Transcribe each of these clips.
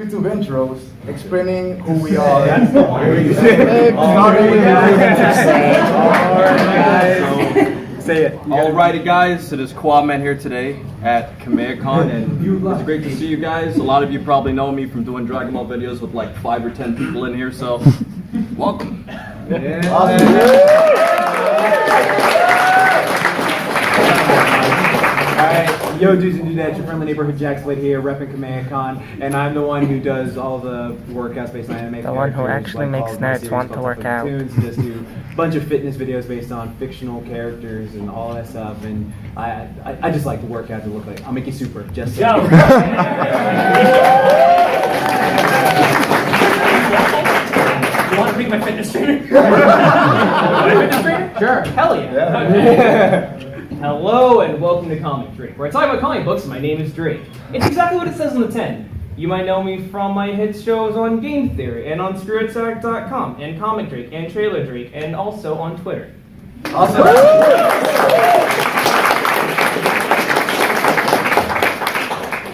YouTube intros explaining who we are. That's the one. Say it. Alrighty guys, it is Qaaman here today at KamehaCon, and it's great to see you guys. A lot of you probably know me from doing Dragon Ball videos with like 5 or 10 people in here, so welcome. Yeah. Alright, yo dudes and dudettes, your friendly neighborhood JaxBlade here, repping KamehaCon, and I'm the one who does all the workouts based on anime. The one who actually makes nerds want to work out. Just do a bunch of fitness videos based on fictional characters and all that stuff, and I just like to work out to look like I'll make you super. Just so. You want to be my fitness trainer? My fitness trainer? Sure. Hell yeah. Hello and welcome to ComicDrake, where I talk about comic books and my name is Drake. It's exactly what it says on the tin. You might know me from my hit shows on Game Theory and on ScrewAttack.com and ComicDrake and TrailerDrake and also on Twitter. Awesome.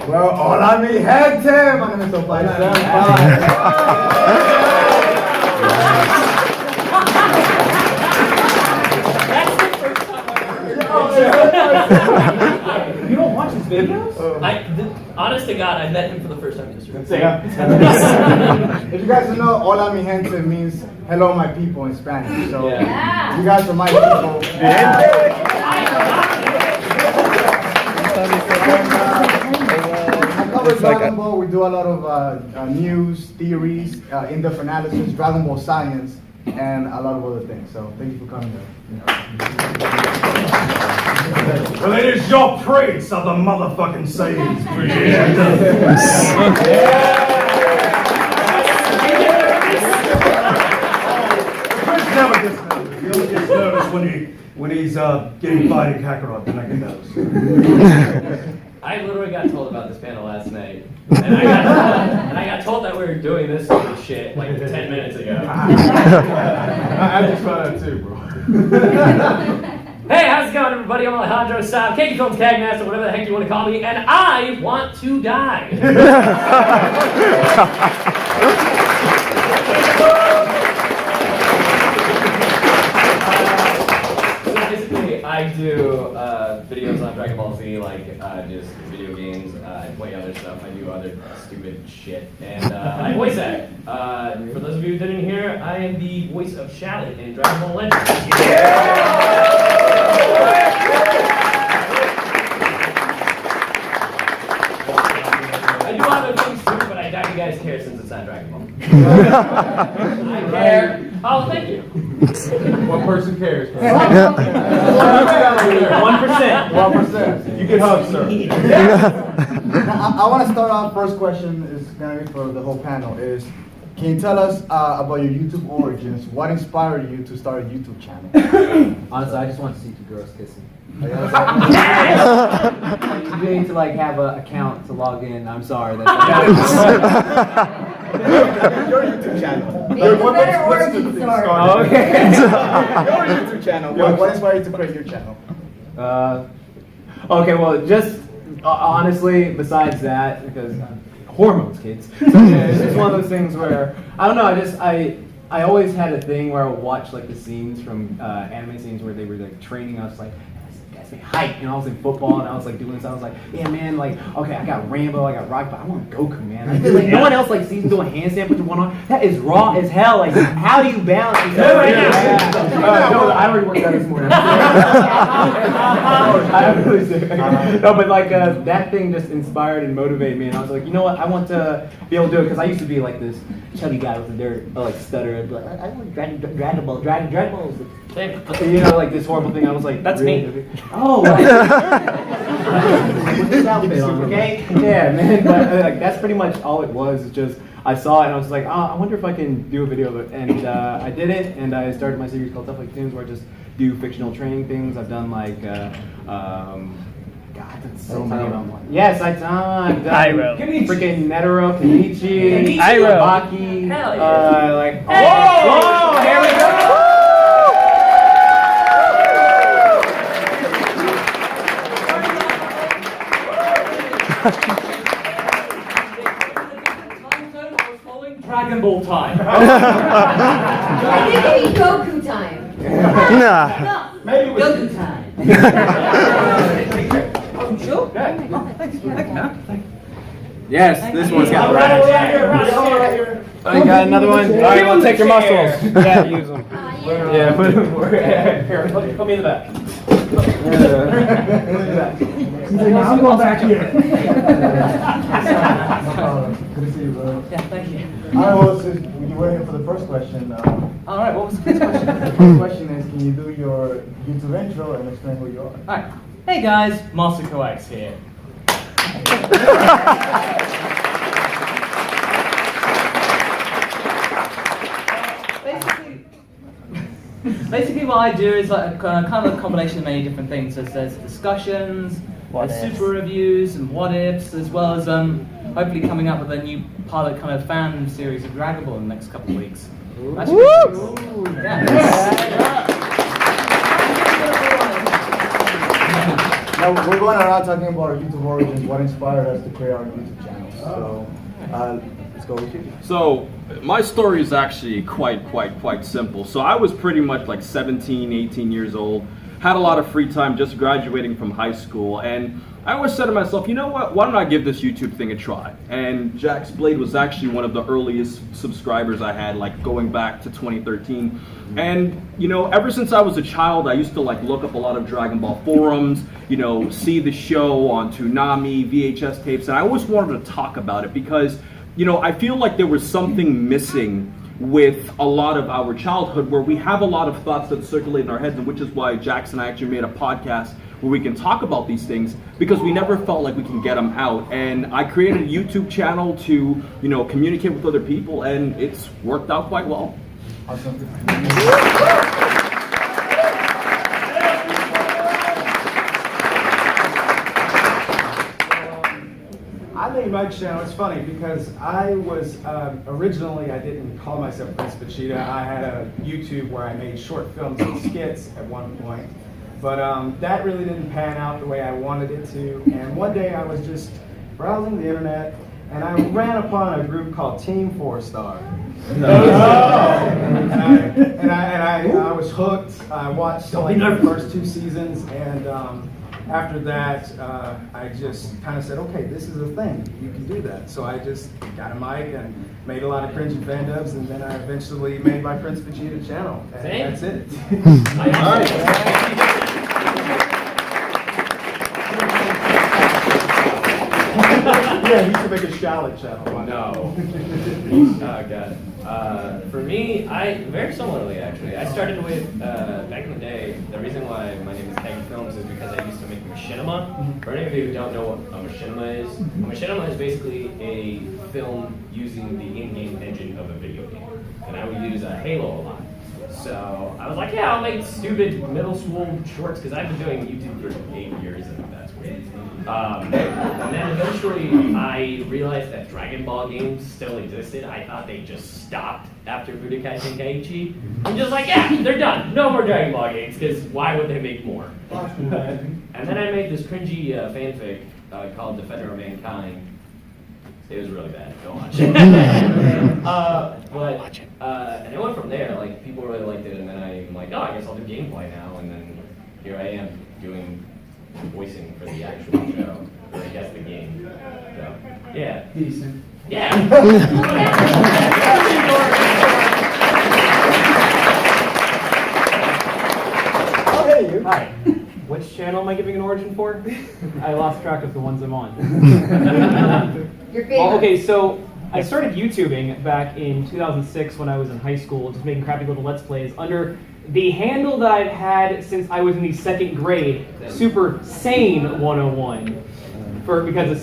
Well, hola mi gente! My name is Sofai. You don't watch his videos? Honest to God, I met him for the first time yesterday. If you guys don't know, hola mi gente means hello my people in Spanish. So Yeah. you guys are my people. I cover Dragon Ball. We do a lot of news, theories, in-depth analysis, Dragon Ball science, and a lot of other things. So thank you for coming here. Well, it is your praise of the motherfucking sayings. Chris never gets nervous. He only gets nervous when he's getting fighting Kakarot, then I get nervous. I literally got told about this panel last night, and I got told that we were doing this sort of shit like 10 minutes ago. I just found out too, bro. Hey, how's it going, everybody? I'm Alejandro Saab, Kaggy Films Kagmaster, whatever the heck you want to call me, and I want to die. So basically, I do videos on Dragon Ball Z, like just video games. I play other stuff. I do other stupid shit, and I voice act. For those of you who didn't hear, I am the voice of Shallot in Dragon Ball Legends. I do a lot of things too, but I doubt you guys care since it's not Dragon Ball. I care. Oh, thank you. One person cares. 1%. 1%. You get hugged, sir. Now, I want to start off. First question is going to be for the whole panel. Can you tell us about your YouTube origins? What inspired you to start a YouTube channel? Honestly, I just want to see two girls kissing. You need to like have an account to log in. I'm sorry. That's Your YouTube channel. It's a better origin story. Okay. Your YouTube channel. What inspired you to create your channel? Okay, well, just honestly, besides that, because hormones, kids. So yeah, it's just one of those things where I don't know. I always had a thing where I would watch like the scenes from anime scenes where they were like training. I was like, guys, they hype. And I was in football and I was like doing something. I was like, yeah, man, like okay, I got Rambo, I got Rock, but I want Goku, man. I feel like no one else like sees him doing handstand with one arm. That is raw as hell. Like, how do you balance these? No, I already worked out this morning. No, but like that thing just inspired and motivated me, and I was like, you know what, I want to be able to do it because I used to be like this chubby guy with a dirt, like stutter, and be like, I want Dragon Balls. You know, like this horrible thing. I was like, That's really? me. Oh, right. Put this outfit on, okay? Yeah, man. But like that's pretty much all it was. It's just I saw it and I was like, oh, I wonder if I can do a video of it, and I did it, and I started my series called Stuff Like Tunes, where I just do fictional training things. I've done like. God, that's so many of them. Yes, I've done freaking Netero, Kenichi, Baki, Hell yeah. like, Hey. whoa, here we go! Dragon Ball time. Maybe Goku time. Nah. Maybe we Goku time. Oh, sure. Yes, this one's got right right. here. Oh, you got another one? All right, well, take your muscles. Yeah, use them. Yeah, put them here. Put me in the back. I'm going back here. Good to see you, bro. Yeah, thank you. All right, well, since you were here for the first question, All right, what was the first question? the first question is, can you do your YouTube intro and explain who you are? Alright. Hey guys, Masako X here. Basically what I do is like kind of a combination of many different things. So there's discussions, What there's ifs. super reviews and what ifs, as well as hopefully coming up with a new pilot kind of fan series of Dragon Ball in the next couple of weeks. That should be cool. Yeah. Now, we're going around talking about our YouTube origins, what inspired us to create our YouTube channel. So, let's go with you. So my story is actually quite simple. So I was pretty much like 17, 18 years old, had a lot of free time just graduating from high school, and I always said to myself, you know what, why don't I give this YouTube thing a try? And JaxBlade was actually one of the earliest subscribers I had, like going back to 2013. And, you know, ever since I was a child, I used to like look up a lot of Dragon Ball forums, you know, see the show on Toonami, VHS tapes, and I always wanted to talk about it because, you know, I feel like there was something missing with a lot of our childhood where we have a lot of thoughts that circulate in our heads, and which is why Jax and I actually made a podcast where we can talk about these things because we never felt like we can get them out. And I created a YouTube channel to, you know, communicate with other people, and it's worked out quite well. Awesome. I made my channel. It's funny because I was originally, I didn't call myself Prince Vegeta. I had a YouTube where I made short films and skits at one point, but that really didn't pan out the way I wanted it to. And one day I was just browsing the internet and I ran upon a group called Team 4 Star. And I was hooked. I watched like the first 2 seasons, and after that, I just kind of said, okay, this is a thing. You can do that. So I just got a mic and made a lot of cringy fan dubs, and then I eventually made my Prince Vegeta channel. And that's it. Yeah, he should make a shallot channel. No. Oh, God. For me, very similarly, actually. I started with, back in the day, the reason why my name is Kaggy Films is because I used to make machinima. For any of you who don't know what a machinima is, a machinima is basically a film using the in-game engine of a video game. And I would use Halo a lot. So I was like, yeah, I'll make stupid middle school shorts because I've been doing YouTube for 8 years and that's weird. And then eventually I realized that Dragon Ball games still existed. I thought they just stopped after Budokai Tenkaichi. I'm just like, yeah, they're done. No more Dragon Ball games because why would they make more? And then I made this cringy fanfic called Defender of Mankind. It was really bad. Don't watch it. And it went from there. Like people really liked it, and then I'm like, oh, I guess I'll do gameplay now. And then here I am doing voicing for the actual show, or I guess the game. So, yeah. Decent. Yeah. Hi. Which channel am I giving an origin for? I lost track of the ones I'm on. Your favorite. Well, okay, so I started YouTubing back in 2006 when I was in high school, just making crappy little Let's Plays under the handle that I've had since I was in the 2nd grade, Super Sane 101. Because of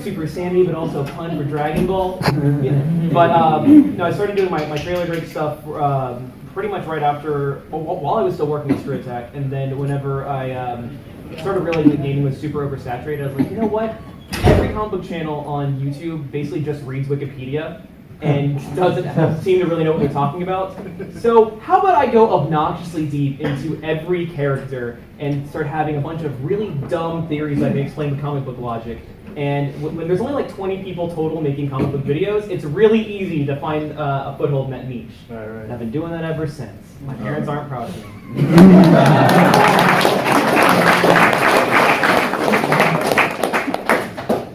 Super Sammy, but also a pun for Dragon Ball. But no, I started doing my trailer break stuff pretty much right after, while I was still working with Screw Attack, and then whenever I started realizing that gaming was super oversaturated, I was like, you know what? Every comic book channel on YouTube basically just reads Wikipedia and doesn't seem to really know what they're talking about. So how about I go obnoxiously deep into every character and start having a bunch of really dumb theories that may explain the comic book logic. And when there's only like 20 people total making comic book videos, it's really easy to find a foothold in that niche. Right. And I've been doing that ever since. My parents aren't proud of me.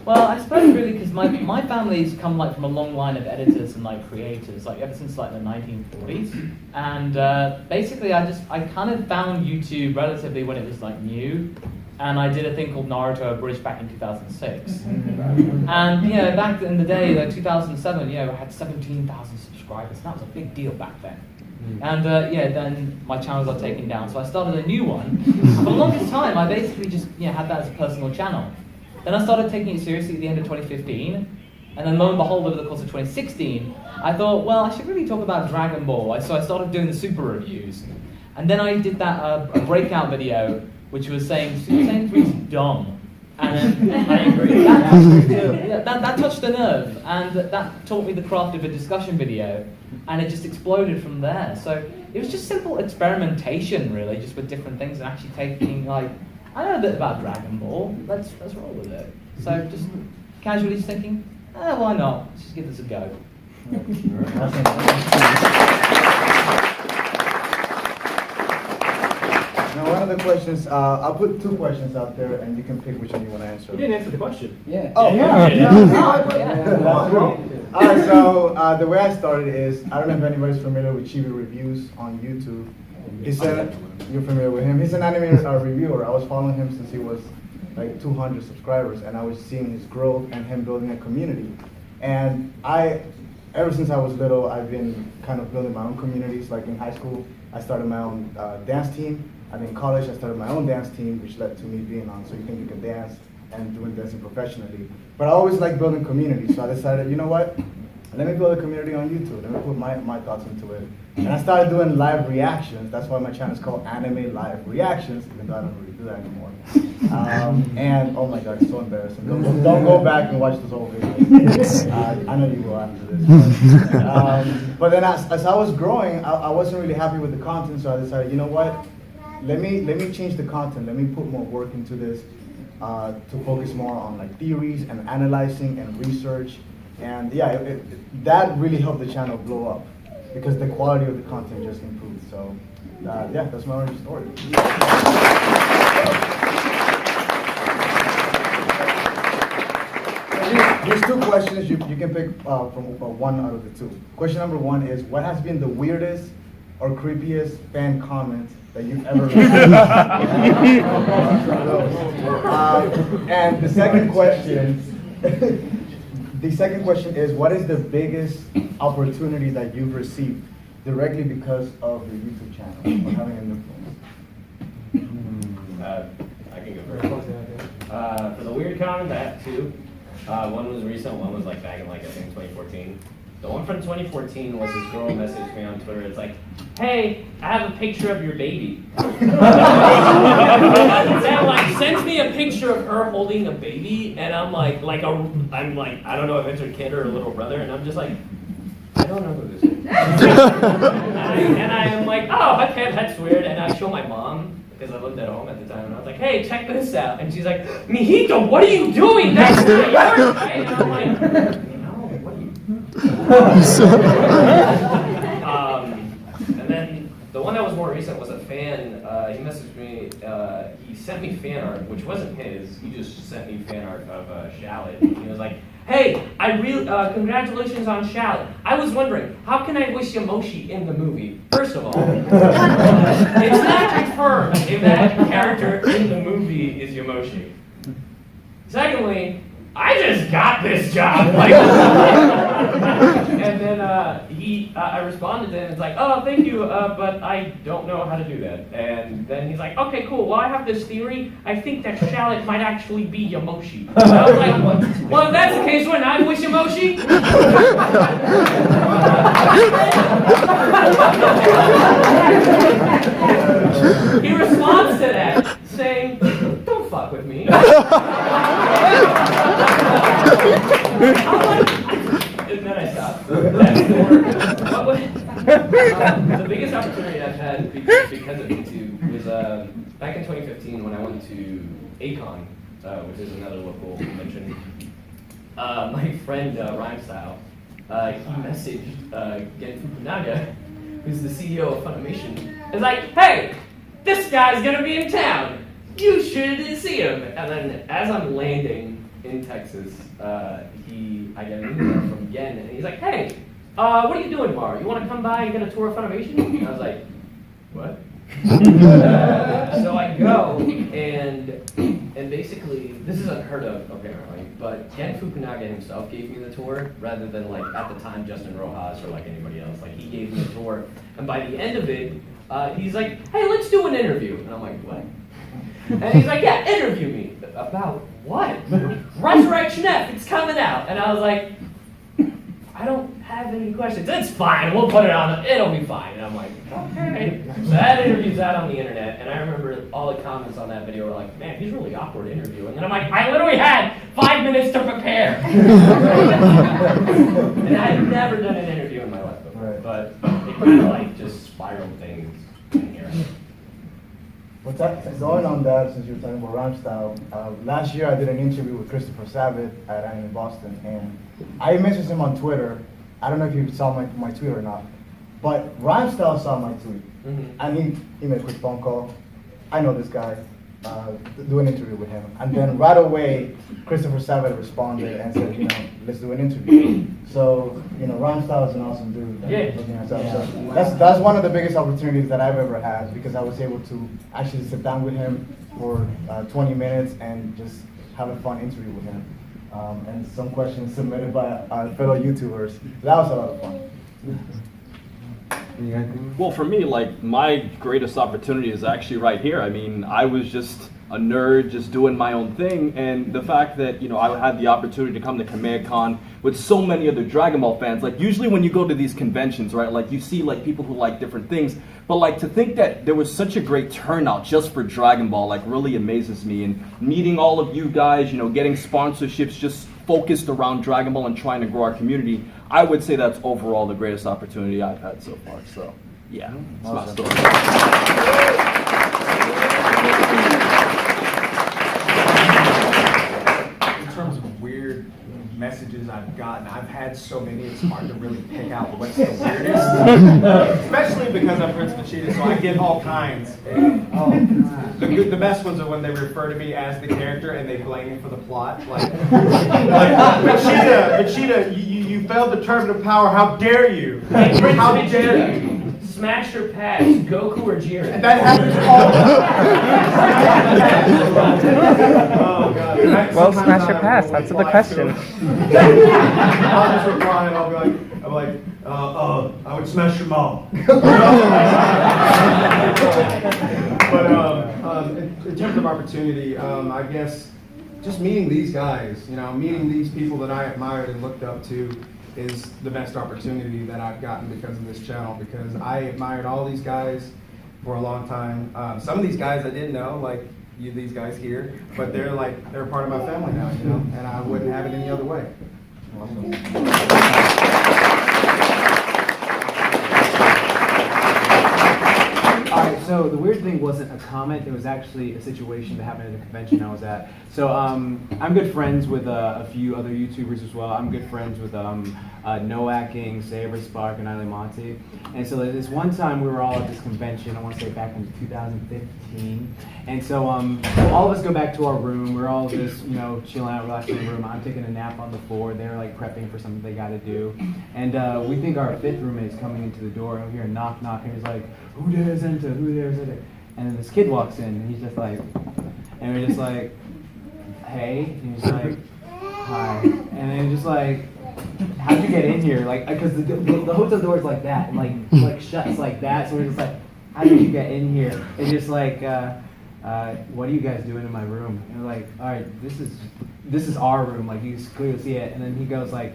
Well, I suppose really because my family's come like from a long line of editors and like creators, like ever since like the 1940s, and basically I kind of found YouTube relatively when it was like new, and I did a thing called Naruto Abridged back in 2006, and you know back in the day, like 2007, you know I had 17,000 subscribers. And that was a big deal back then. And then my channel got taken down, so I started a new one. And for the longest time, I basically just had that as a personal channel. Then I started taking it seriously at the end of 2015, and then lo and behold, over the course of 2016, I thought, well, I should really talk about Dragon Ball. So I started doing the Super reviews, and then I did that a breakout video, which was saying Super Saiyan 3 is dumb. And I agree. That touched the nerve, and that taught me the craft of a discussion video, and it just exploded from there. So it was just simple experimentation, really, just with different things and actually taking like. I know a bit about Dragon Ball. Let's roll with it. So just casually just thinking, why not? Let's just give this a go. Now, one of the questions, I'll put two questions out there, and you can pick which one you want to answer. You didn't answer the question. Yeah. Oh, Yeah. All right, so the way I started is, I don't know if anybody's familiar with Chibi Reviews on YouTube. You're familiar with him. He's an anime reviewer. I was following him since he was like 200 subscribers, and I was seeing his growth and him building a community. And ever since I was little, I've been kind of building my own communities. Like in high school, I started my own dance team. And in college, I started my own dance team, which led to me being on So You Think You Can Dance and doing dancing professionally. But I always like building communities, so I decided, you know what? Let me build a community on YouTube. Let me put my thoughts into it. And I started doing live reactions. That's why my channel is called Anime Live Reactions, even though I don't really do that anymore. And oh my God, it's so embarrassing. Don't go back and watch this whole video. I know you will after this. But then as I was growing, I wasn't really happy with the content, so I decided, you know what? Let me change the content. Let me put more work into this to focus more on like theories and analyzing and research. And yeah, that really helped the channel blow up because the quality of the content just improved. So yeah, that's my origin story. Here's two questions. You can pick from one out of the two. Question number one is, what has been the weirdest or creepiest fan comment that you've ever received? And the second question is, what is the biggest opportunity that you've received directly because of your YouTube channel or having an influence? I can go first. For the weird comment, I have two. One was recent, one was like back in like I think 2014. The one from 2014 was this girl messaged me on Twitter. It's like, hey, I have a picture of your baby. And like sends me a picture of her holding a baby, and I'm like I don't know if it's her kid or her little brother, and I'm just like, I don't know who this is. and I am like, oh, okay, that's weird. And I show my mom, because I lived at home at the time, and I was like, hey, check this out. And she's like, Mijito, what are you doing? That's not yours, right? And I'm like, and then the one that was more recent was a fan. He messaged me. He sent me fan art, which wasn't his. He just sent me fan art of Shallot. He was like, "Hey, congratulations on Shallot. I was wondering, how can I wish Yamoshi in the movie? First of all, it's not confirmed if that character in the movie is Yamoshi. Secondly, I just got this job." Like, and then I responded to him. It's like, oh, thank you, but I don't know how to do that. And then he's like, okay, cool. Well, I have this theory. I think that Shallot might actually be Yamoshi. And I was like, well, if that's the case, wouldn't I wish Yamoshi? He responds to that saying, don't fuck with me. And then I stopped. The biggest opportunity I've had because of YouTube was back in 2015 when I went to KamehaCon. which is another local convention. My friend Rhymestyle, he messaged Gen Fukunaga, who's the CEO of Funimation, is like, hey, this guy's gonna be in town. You should see him. And then as I'm landing in Texas, I get an email from Gen, and he's like, hey, what are you doing tomorrow? You want to come by and get a tour of Funimation? And I was like, what? So I go, and basically, this is unheard of apparently, but Gen Fukunaga himself gave me the tour, rather than like at the time Justin Rojas or like anybody else. Like he gave me the tour, and by the end of it, he's like, hey, let's do an interview. And I'm like, what? And he's like, yeah, interview me. About what? Resurrection F, it's coming out. And I was like, I don't have any questions. It's fine, we'll put it on, it'll be fine. And I'm like, okay. So that interview's out on the internet, and I remember all the comments on that video were like, man, he's really awkward interviewing. And then I'm like, I literally had 5 minutes to prepare. And I had never done an interview in my life before, but it kind of like just spiraled things in here. What's that? Going on that, since you were talking about rhyme style, last year I did an interview with Christopher Sabat at Anime in Boston, and I messaged him on Twitter. I don't know if you saw my tweet or not, but Rhyme Style saw my tweet, and he made a quick phone call. I know this guy, do an interview with him, and then right away Christopher Sabat responded and said, let's do an interview. So Rhyme Style is an awesome dude. Yeah. So that's one of the biggest opportunities that I've ever had, because I was able to actually sit down with him for 20 minutes and just have a fun interview with him. And some questions submitted by our fellow YouTubers. That was a lot of fun. Well, for me, like, my greatest opportunity is actually right here. I mean, I was just a nerd, just doing my own thing, and the fact that, I had the opportunity to come to KamehaCon with so many other Dragon Ball fans. Like, usually when you go to these conventions, right, like, you see, like, people who like different things, but, like, to think that there was such a great turnout just for Dragon Ball, like, really amazes me. And meeting all of you guys, getting sponsorships just focused around Dragon Ball and trying to grow our community, I would say that's overall the greatest opportunity I've had so far. So, yeah, that's my story. In terms of weird messages I've gotten, I've had so many, it's hard to really pick out what's the weirdest. Especially because I'm Prince Vegeta, so I get all kinds. The best ones are when they refer to me as the character and they blame me for the plot. Like Vegeta, you failed the tournament of power, how dare you? How dare you? Smash or pass, Goku or Jiren? And that happens all the time. Oh, God. Well, smash or pass, answer the question. I'll just reply and I'll be like, I would smash your mom. But in terms of opportunity, I guess just meeting these guys, meeting these people that I admired and looked up to is the best opportunity that I've gotten because of this channel, because I admired all these guys for a long time. Some of these guys I didn't know, like these guys here, but they're part of my family now, and I wouldn't have it any other way. Alright, so the weird thing wasn't a comment, it was actually a situation that happened at a convention I was at. So I'm good friends with a few other YouTubers as well. I'm good friends with Noah King, Saber Spark, and Ile Monte. And so this one time we were all at this convention, I want to say back in 2015. And so all of us go back to our room, we're all just, chilling out, relaxing in the room. I'm taking a nap on the floor, they're like prepping for something they gotta do. And we think our fifth roommate is coming into the door, and we hear a knock knock, and he's like, who dares enter, who dares enter? And then this kid walks in, and he's just like, and we're just like, hey, and he's like, hi. And then just like, how'd you get in here? Like, because the hotel door is like that, and like shuts like that, so we're just like, how did you get in here? And just like, what are you guys doing in my room? And we're like, all right, this is our room, like you can clearly see it. And then he goes like,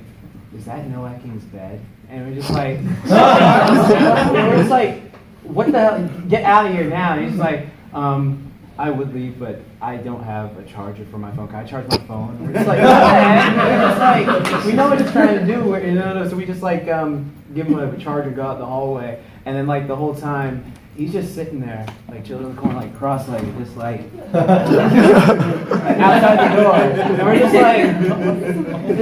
is that Noah King's bed? And we're just like, we're just like, what the hell? Get out of here now. And he's like, I would leave, but I don't have a charger for my phone. Can I charge my phone? We're just like, what the heck? We're just like, we know what he's trying to do. So we just like give him a charger, go out the hallway, and then like the whole time he's just sitting there, like chilling in the corner, like cross-legged, just like outside the door. And we're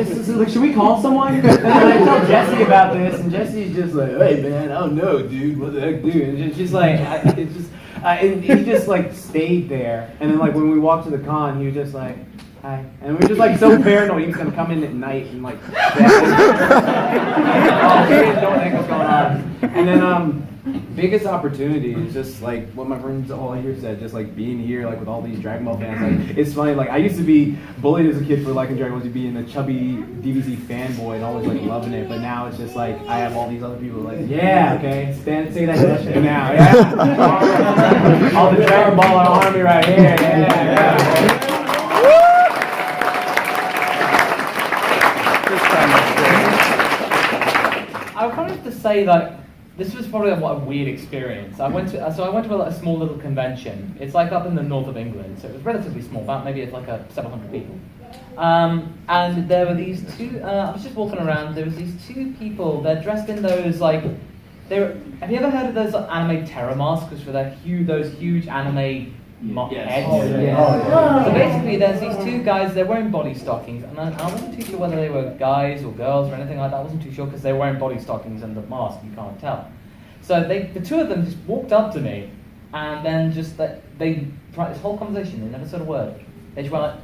just like, should we call someone? And then I tell Jesse about this, and Jesse's just like, hey man, I don't know, dude, what the heck, dude? And it's just like, and he just like stayed there. And then like when we walked to the con, he was just like, hi. And we were just like so paranoid he was gonna come in at night and like, we didn't know what the heck was going on. And then biggest opportunity is just like what my friends all here said, just like being here like with all these Dragon Ball fans. Like it's funny, like I used to be bullied as a kid for liking Dragon Ball Z, being a chubby DBZ fanboy and always like loving it, but now it's just like I have all these other people like, yeah, okay, say that shit now, yeah. All the Dragon Ball army right here, yeah. I would probably have to say that this was probably a weird experience. I went to a small little convention. It's like up in the north of England, so it was relatively small, about maybe it's like several hundred people. And there were these two. I was just walking around. There was these two people. They're dressed in those like. Have you ever heard of those anime terror masks for those huge anime heads? Oh, yeah. So basically, there's these two guys. They're wearing body stockings, and I wasn't too sure whether they were guys or girls or anything like that. I wasn't too sure because they were wearing body stockings and the mask. You can't tell. So the two of them just walked up to me, and then just they tried this whole conversation. They never said a word. They just went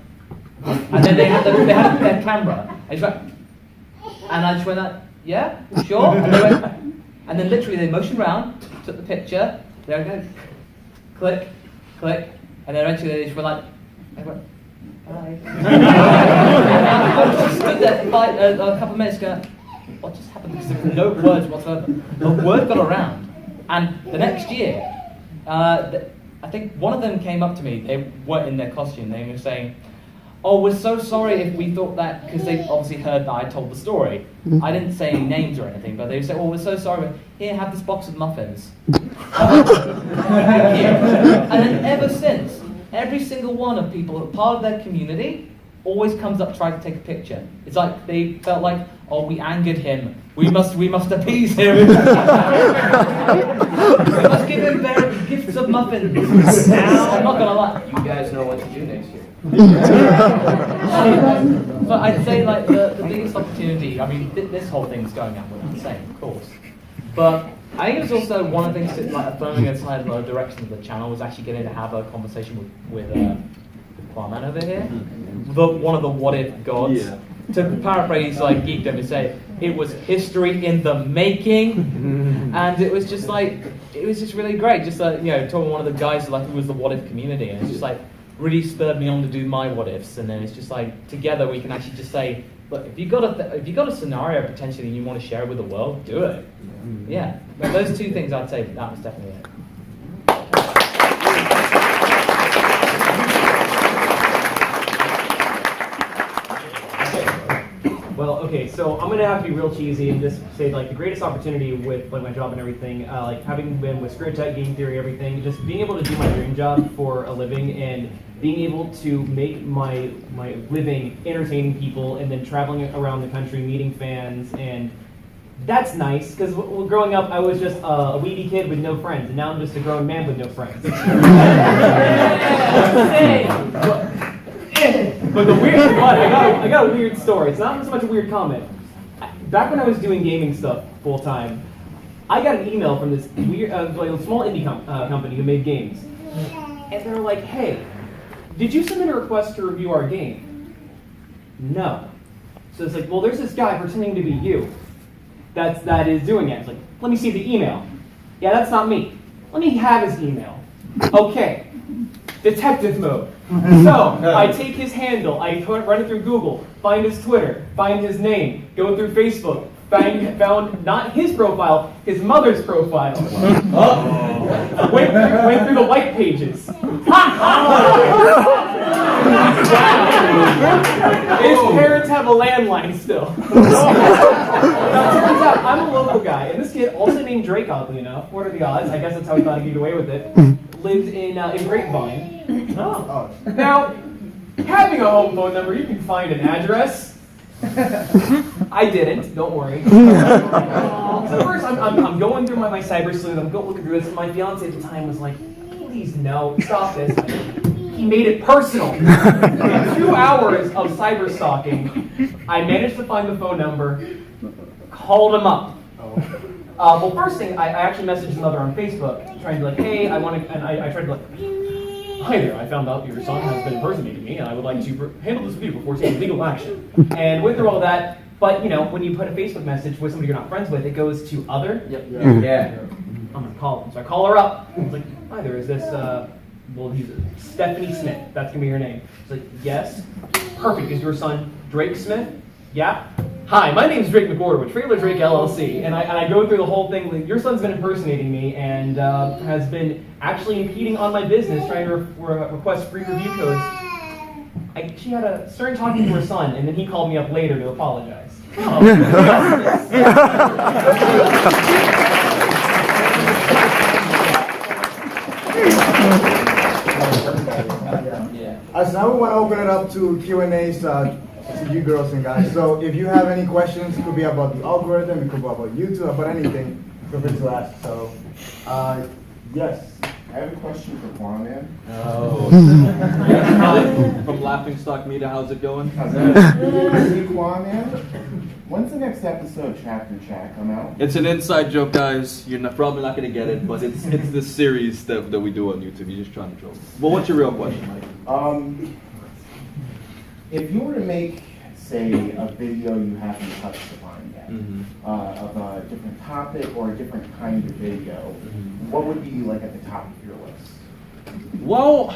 like, and then they had their camera. I just went, and I just went like, yeah, sure. And they went, and then literally they motioned around, took the picture. There we go, click, click, and then eventually they just went like, I went, bye. I just stood there for like a couple of minutes going, what just happened? Because there were no words whatsoever. The word got around, and the next year, I think one of them came up to me. They weren't in their costume. They were saying, "Oh, we're so sorry if we thought that," because they obviously heard that I told the story. I didn't say any names or anything, but they would say, "Oh, we're so sorry. Here, have this box of muffins." Thank you. And then ever since, every single one of people who are part of their community always comes up trying to take a picture. It's like they felt like, oh, we angered him. We must appease him. We must give him their gifts of muffins. Now, I'm not gonna lie. You guys know what to do next year. But I'd say like the biggest opportunity. I mean, this whole thing's going out without saying, of course. But I think it was also one of the things that like affirming aside the direction of the channel was actually getting to have a conversation with Qaaman over here, one of the what if gods. Yeah. To paraphrase like Geekdom and say, it was history in the making, and it was just really great. Just talking to one of the guys who was the what if community, and it's just like really spurred me on to do my what ifs. And then it's just like together we can actually just say, look, if you got a scenario potentially and you want to share it with the world, do it. Yeah, but those two things I'd say that was definitely it. Well, okay, so I'm gonna have to be real cheesy and just say like the greatest opportunity with like my job and everything, like having been with Screw Tech, Game Theory, everything, just being able to do my dream job for a living and being able to make my living entertaining people and then traveling around the country meeting fans, and that's nice because growing up I was just a weedy kid with no friends, and now I'm just a grown man with no friends. But the weird one, I got a weird story. It's not so much a weird comment. Back when I was doing gaming stuff full time, I got an email from this weird, like a small indie company who made games, and they were like, "Hey, did you submit a request to review our game?" No. So it's like, well, there's this guy pretending to be you. That is doing it. It's like, let me see the email. Yeah, that's not me. Let me have his email. Okay. Detective mode. So, I take his handle, I run it through Google, find his Twitter, find his name, go through Facebook, found not his profile, his mother's profile. Went through the white pages. His parents have a landline still. Now, it turns out I'm a local guy, and this kid, also named Drake, oddly enough, what are the odds? I guess that's how he thought he'd get away with it. Lives in Grapevine. Oh. Now, having a home phone number, you can find an address. I didn't, don't worry. So first, I'm going through my cyber sleuth, I'm going looking through this, and my fiance at the time was like, please no, stop this. He made it personal. In 2 hours of cyber stalking, I managed to find the phone number, called him up. Well, first thing, I actually messaged his mother on Facebook, trying to be like, hey, I want to, and I tried to like, hi there, I found out your son has been impersonating me, and I would like to handle this with you before taking legal action. And went through all that, but you know, when you put a Facebook message with somebody you're not friends with, it goes to other. Yep. Yeah. I'm gonna call him. So I call her up. I was like, hi there, is this, well, he's Stephanie Smith. That's gonna be her name. She's like, yes. Perfect. Is your son Drake Smith? Yeah. Hi, my name's Drake McGorder with Trailer Drake LLC, and I go through the whole thing. Like, your son's been impersonating me and has been actually impeding on my business, trying to request free review codes. She had a started talking to her son, and then he called me up later to apologize. So now we want to open it up to Q&As to you girls and guys. So if you have any questions, it could be about the algorithm, it could be about YouTube, about anything, feel free to ask. So, yes. I have a question for Qaaman. Oh. From Laughing Stock Media, how's it going? How's it going? Hey, Qaaman, when's the next episode of Chapter Chat come out? It's an inside joke, guys. You're probably not going to get it, but it's this series that we do on YouTube. You're just trying to troll. Well, what's your real question, Mike? If you were to make, say, a video you haven't touched upon yet, of a different topic or a different kind of video, what would be like at the top of your list? Well,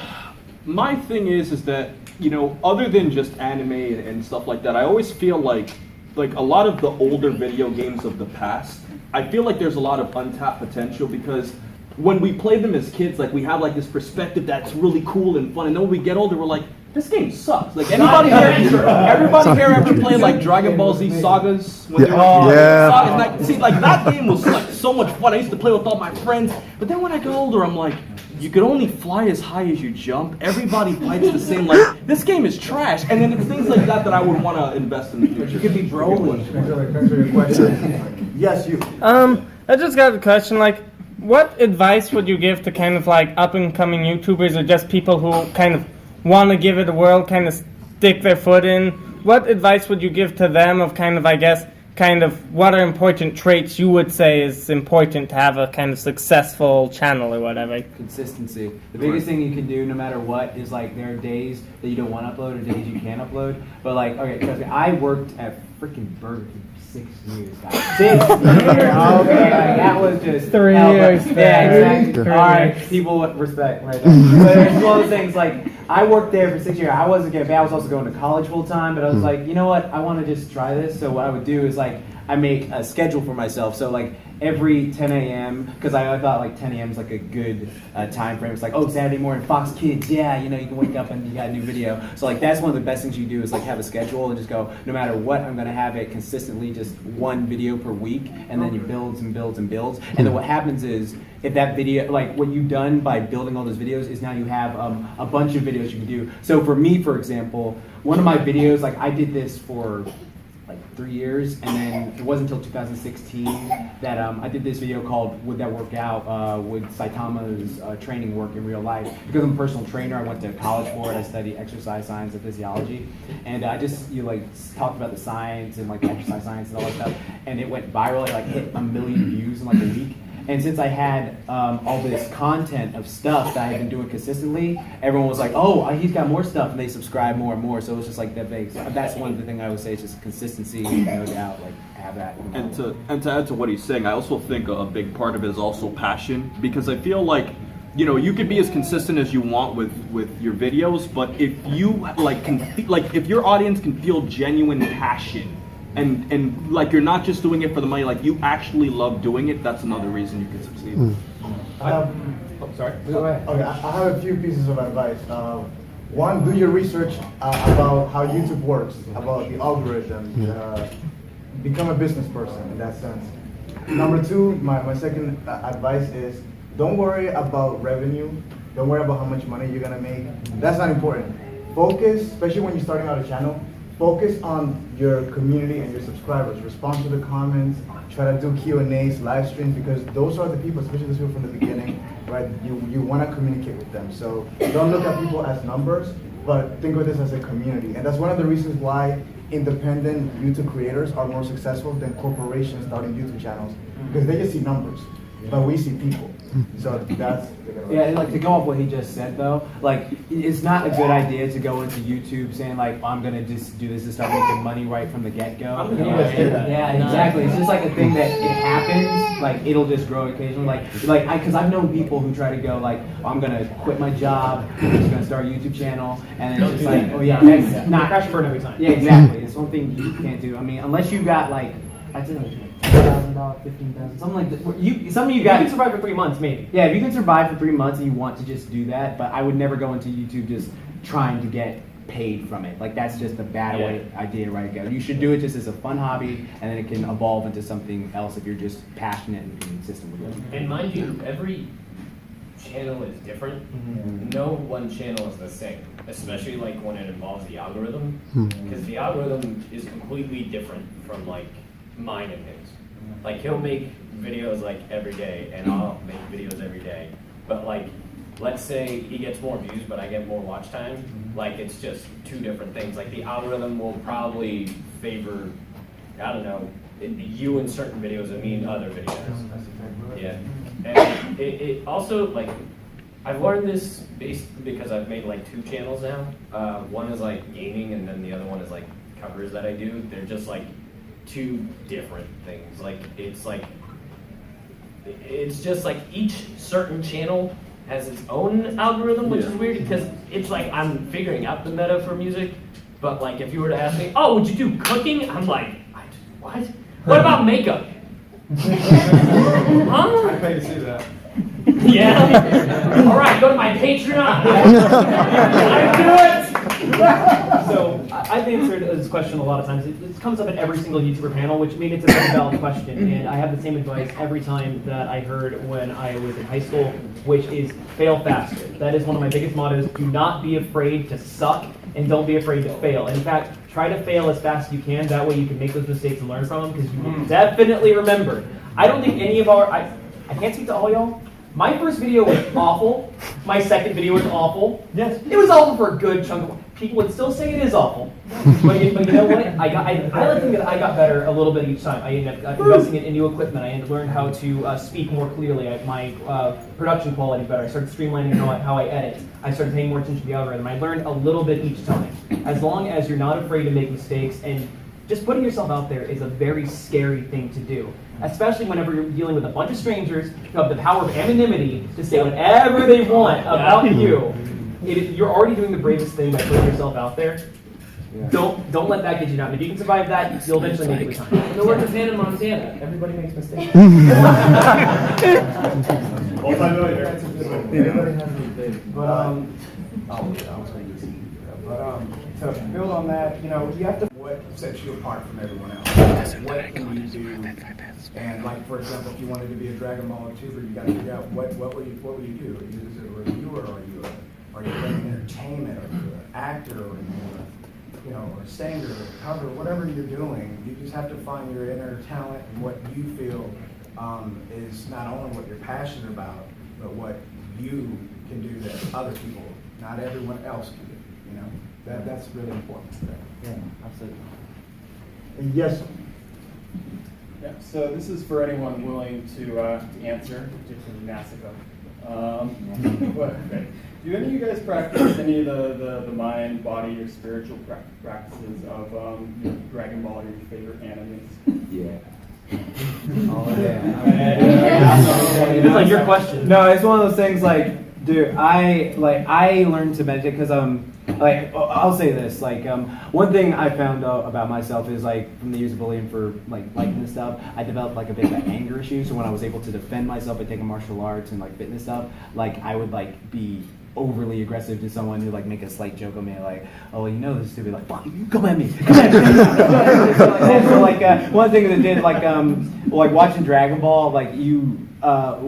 my thing is that, you know, other than just anime and stuff like that, I always feel like a lot of the older video games of the past, I feel like there's a lot of untapped potential because when we play them as kids, like we have like this perspective that's really cool and fun, and then when we get older, we're like, this game sucks. Like everybody here ever played like Dragon Ball Z Sagas? When they were Sagas? Like, see, like that game was like so much fun. I used to play with all my friends, but then when I got older, I'm like, you could only fly as high as you jump. Everybody fights the same. Like this game is trash. And then it's things like that that I would want to invest in the future. You could be Broly. Thanks for your question. Yes, you. I just got a question. Like, what advice would you give to kind of like up and coming YouTubers or just people who kind of want to give it a whirl, kind of stick their foot in? What advice would you give to them of kind of, I guess, kind of what are important traits you would say is important to have a kind of successful channel or whatever? Consistency. The biggest thing you can do no matter what is like there are days that you don't want to upload or days you can upload. But like, okay, trust me, I worked at freaking Burger King for 6 years, guys. 6 years! Okay, like, that was just 3 years. Yeah, exactly. Alright, people respect right there. But it's one of those things like, I worked there for 6 years. I wasn't getting paid. I was also going to college full time, but I was like, you know what? I want to just try this. So what I would do is like, I make a schedule for myself. So like every 10 a.m., because I thought like 10 a.m. is like a good time frame. It's like, oh, Saturday morning, Fox Kids, yeah, you know, you can wake up and you got a new video. So like that's one of the best things you do is like have a schedule and just go, no matter what, I'm going to have it consistently just one video per week, and then you builds and builds and builds. And then what happens is, if that video, like what you've done by building all those videos is now you have a bunch of videos you can do. So for me, for example, one of my videos, like I did this for like 3 years, and then it wasn't until 2016 that I did this video called "Would That Work Out?" Would Saitama's training work in real life? Because I'm a personal trainer, I went to college for it. I studied exercise science and physiology, and I just talked about the science and like the exercise science and all that stuff, and it went viral. It like hit 1 million views in like a week. And since I had all this content of stuff that I had been doing consistently, everyone was like, oh, he's got more stuff, and they subscribe more and more. So it was just like that big. So that's one of the things I would say is just consistency, no doubt, like have that. You know. And to add to what he's saying, I also think a big part of it is also passion, because I feel like, you know, you could be as consistent as you want with your videos, but if you if your audience can feel genuine passion, and like you're not just doing it for the money, like you actually love doing it, that's another reason you can succeed. Sorry. Go ahead. Okay, I have a few pieces of advice. One, do your research about how YouTube works, about the algorithm. Become a business person in that sense. Number two, my second advice is don't worry about revenue. Don't worry about how much money you're gonna make. That's not important. Focus, especially when you're starting out a channel, focus on your community and your subscribers. Respond to the comments. Try to do Q&As, live streams, because those are the people, especially those people from the beginning, right? You want to communicate with them. So don't look at people as numbers, but think of this as a community. And that's one of the reasons why independent YouTube creators are more successful than corporations starting YouTube channels, because they just see numbers, but we see people. So that's yeah. Like to go off what he just said though, like it's not a good idea to go into YouTube saying like I'm gonna just do this and start making money right from the get go. Yeah, exactly. It's just like a thing that it happens. Like it'll just grow occasionally. Because I've known people who try to go like I'm gonna quit my job, I'm just gonna start a YouTube channel, and it's just like oh yeah, that's not crash burn every time. Yeah, exactly. It's one thing you can't do. I mean, unless you got like I'd say like $1,000, $15,000, something like that. Some of you guys can survive for 3 months, maybe. Yeah, if you can survive for 3 months and you want to just do that, but I would never go into YouTube just trying to get paid from it. Like that's just a bad idea right go. You should do it just as a fun hobby, and then it can evolve into something else if you're just passionate and consistent with it. And mind you, every channel is different. No one channel is the same, especially like when it involves the algorithm, because the algorithm is completely different from like mine and his. Like he'll make videos like every day, and I'll make videos every day. But like, let's say he gets more views, but I get more watch time. Like it's just two different things. Like the algorithm will probably favor, I don't know, you in certain videos and me in other videos. Yeah, and it also like I've learned this based because I've made like 2 channels now. One is like gaming, and then the other one is like covers that I do. They're just like 2 different things. Like it's just like each certain channel has its own algorithm, which is weird because it's like I'm figuring out the meta for music. But like if you were to ask me, oh, would you do cooking? I'm like, what? What about makeup? Huh? I pay to see that. Yeah. All right, go to my Patreon. I do it. So I've answered this question a lot of times. It comes up at every single YouTuber panel, which means it's a very valid question. And I have the same advice every time that I heard when I was in high school, which is fail faster. That is one of my biggest mottos. Do not be afraid to suck, and don't be afraid to fail. In fact, try to fail as fast as you can. That way you can make those mistakes and learn from them, because you will definitely remember. I don't think any of I can't speak to all y'all. My first video was awful. My second video was awful. Yes. It was awful for a good chunk of people would still say it is awful. But you know what? I like to think that I got better a little bit each time. I ended up investing in new equipment. I learned how to speak more clearly. My production quality better. I started streamlining how I edit. I started paying more attention to the algorithm. I learned a little bit each time. As long as you're not afraid to make mistakes, and just putting yourself out there is a very scary thing to do. Especially whenever you're dealing with a bunch of strangers who have the power of anonymity to say whatever they want about you. You're already doing the bravest thing by putting yourself out there. Yeah. Don't let that get you down. If you can survive that, you'll eventually make it with time. No work in Montana. Everybody makes mistakes. To build on that, you have to what sets you apart from everyone else. What can you do? And like for example, if you wanted to be a Dragon Ball YouTuber, you got to figure out what would you do? Are you a reviewer, or are you bringing entertainment, or are you an actor, or or a singer, or a cover, whatever you're doing. You just have to find your inner talent and what you feel is not only what you're passionate about, but what you can do that other people, not everyone else can do. That's really important. Yeah, absolutely. Yes. Yeah, so this is for anyone willing to answer, particularly Masako. Do any of you guys practice any of the mind, body, or spiritual practices of Dragon Ball or your favorite animes? Yeah. It's like your question. No, it's one of those things like, dude, I learned to meditate because I'll say this, one thing I found out about myself is from the years of bullying for liking this stuff, I developed a bit of an anger issue. So when I was able to defend myself by taking martial arts and fitness stuff, I would be overly aggressive to someone who like make a slight joke on me, like, oh, you know this is stupid, like, fuck, come at me, come at me. So like one thing that did like watching Dragon Ball, like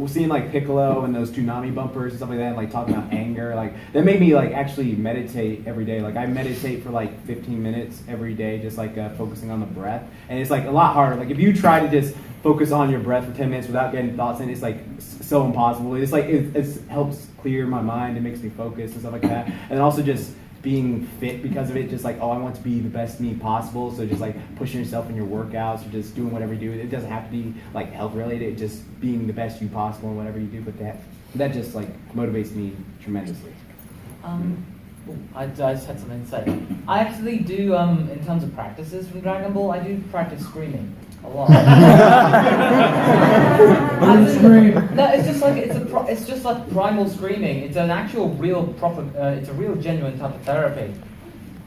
seeing like Piccolo and those Toonami bumpers and stuff like that, and like talking about anger, like that made me like actually meditate every day. Like I meditate for like 15 minutes every day, just like focusing on the breath, and it's like a lot harder. Like if you try to just focus on your breath for 10 minutes without getting thoughts in, it's like so impossible. It's like it helps clear my mind, it makes me focus and stuff like that, and also just being fit because of it, just like, oh, I want to be the best me possible, so just like pushing yourself in your workouts or just doing whatever you do. It doesn't have to be like health related, just being the best you possible in whatever you do, but that just like motivates me tremendously. I just had something to say. I actually do, in terms of practices from Dragon Ball, I do practice screaming a lot. No, it's just like it's just like primal screaming. It's an actual real proper. It's a real genuine type of therapy.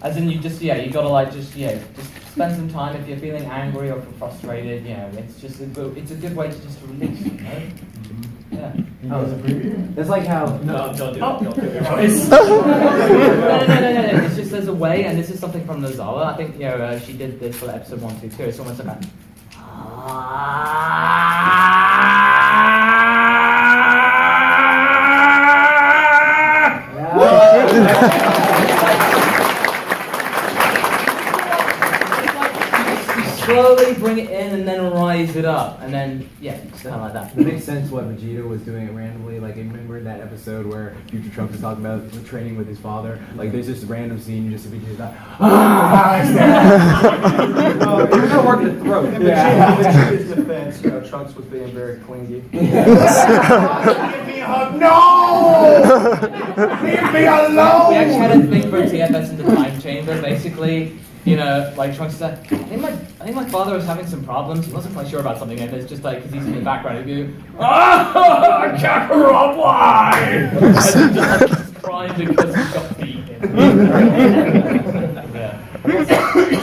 As in, you gotta like just spend some time if you're feeling angry or frustrated. It's just a good way to just release. You know? Yeah. Oh, it's a preview? That's like how... No, don't do it. Don't do it. No. It's just there's a way, and this is something from Nozawa. I think she did this for episode 1, 2, 2. It's almost like slowly bring it in and then rise it up, and then just kind of like that. It makes sense what Vegeta was doing it randomly. Like, I remember that episode where Future Trunks was talking about the training with his father. Like, there's this random scene, just Vegeta's like, Well, it was work the throat. In Vegeta's defense, Trunks was being very clingy. Give me a hug. No! Leave me alone! We actually had a thing for TFS in the time chamber, basically. Like Trunks said, I think my father was having some problems. He wasn't quite sure about something, and it's just like, because he's in the background, he'd go, Kakarot, why? And he's just like crying because he got beaten.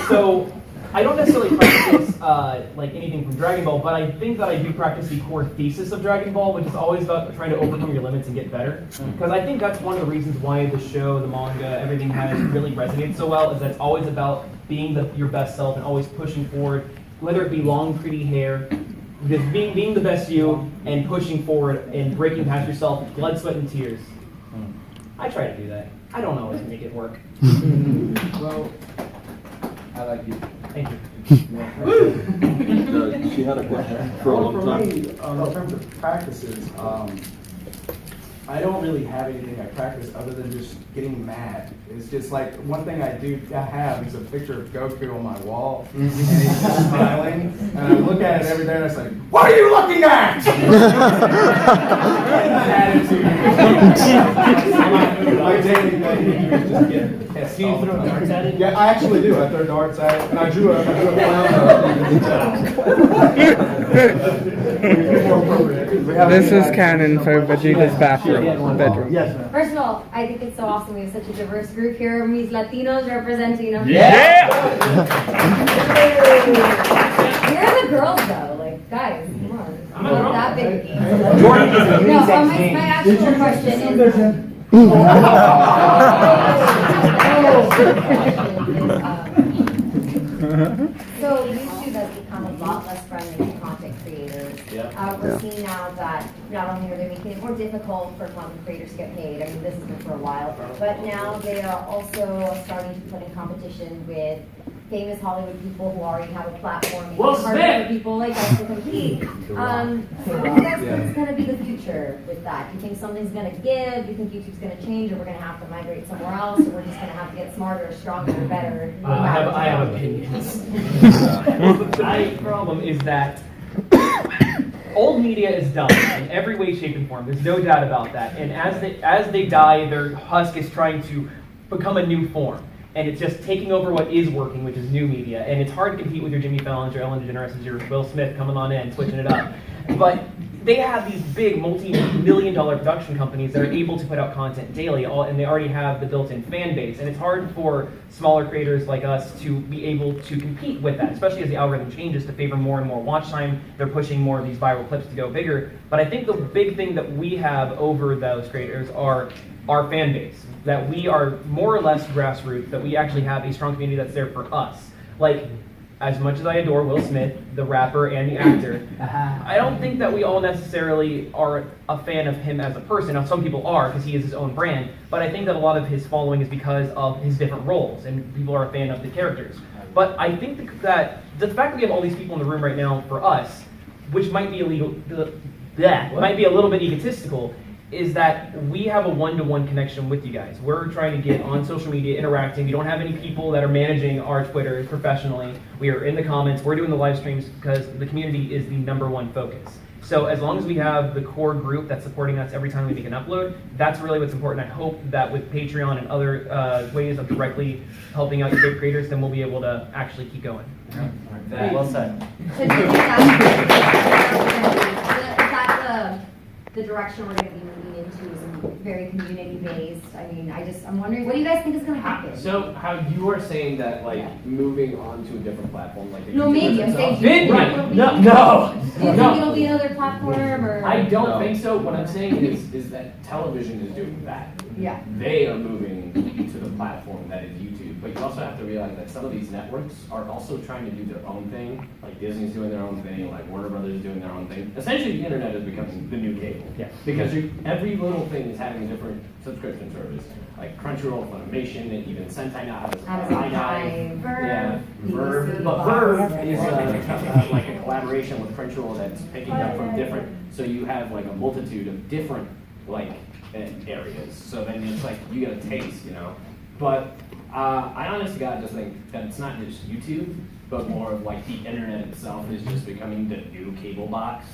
So, I don't necessarily practice like anything from Dragon Ball, but I think that I do practice the core thesis of Dragon Ball, which is always about trying to overcome your limits and get better. Because I think that's one of the reasons why the show, the manga, everything has really resonated so well, is that it's always about being your best self and always pushing forward, whether it be long, pretty hair, just being the best you and pushing forward and breaking past yourself, blood, sweat, and tears. I try to do that. I don't always make it work. Well, I like you. Thank you. She had a question for a long time. For me, in terms of practices, I don't really have anything I practice other than just getting mad. It's just like one thing I have is a picture of Goku on my wall, and he's just smiling, and I look at it every day and I say, "What are you looking at?" My daily thing is just get pissed off. Do you throw darts at it? Yeah, I actually do. I throw darts at it, and I drew a clown. This is canon for Vegeta's bedroom. Yes, ma'am. First of all, I think it's so awesome we have such a diverse group here. These Latinos representing them. Yeah! Where are the girls though? Like, guys, come on. I'm a Not girl. that big. Jordan is a No, unisex my name. actual question so YouTube has become a lot less friendly to content creators. We're seeing now that not only are they making it more difficult for content creators to get paid, I mean this has been for a while, but now they are also starting to put in competition with famous Hollywood people who already have a platform. Making it harder for people like us to compete. So what do you guys think is going to be the future with that? Do you think something's going to give? Do you think YouTube's going to change, or we're going to have to migrate somewhere else, or we're just going to have to get smarter, stronger, better? I have opinions. My problem is that old media is done in every way, shape, and form. There's no doubt about that. And as they die, their husk is trying to become a new form. And it's just taking over what is working, which is new media. And it's hard to compete with your Jimmy Fallons, your Ellen DeGeneres, your Will Smith coming on in, switching it up. But they have these big multi-million-dollar production companies that are able to put out content daily, and they already have the built-in fan base. And it's hard for smaller creators like us to be able to compete with that, especially as the algorithm changes to favor more and more watch time. They're pushing more of these viral clips to go bigger. But I think the big thing that we have over those creators are our fan base, that we are more or less grassroots, that we actually have a strong community that's there for us. Like, as much as I adore Will Smith, the rapper and the actor, I don't think that we all necessarily are a fan of him as a person. Now, some people are because he is his own brand, but I think that a lot of his following is because of his different roles, and people are a fan of the characters. But I think that the fact that we have all these people in the room right now for us, which might be might be a little bit egotistical, is that we have a one-to-one connection with you guys. We're trying to get on social media, interacting. We don't have any people that are managing our Twitter professionally. We are in the comments. We're doing the live streams because the community is the #1 focus. So as long as we have the core group that's supporting us every time we make an upload, that's really what's important. I hope that with Patreon and other ways of directly helping out your creators, then we'll be able to actually keep going. Well said. So do you think that's the direction we're going to be moving into is very community based? I mean, I'm wondering, what do you guys think is going to happen? So how you are saying that, like, moving on to a different platform, like the No, maybe I'm saying. Right. No. Do you think it'll be another platform or? I don't think so. What I'm saying is that television is doing that. Yeah. They are moving to the platform that is YouTube. But you also have to realize that some of these networks are also trying to do their own thing. Like Disney's doing their own thing, like Warner Brothers is doing their own thing. Essentially, the internet is becoming the new cable. Yeah. Because every little thing is having a different subscription service. Like Crunchyroll, Funimation, and even Sentai now has Amazon Prime, yeah, Verve. But Verve is like a collaboration with Crunchyroll that's picking up from different. So you have like a multitude of different like areas. So then it's like you get a taste, you know. But I honestly God just think that it's not just YouTube, but more of like the internet itself is just becoming the new cable box.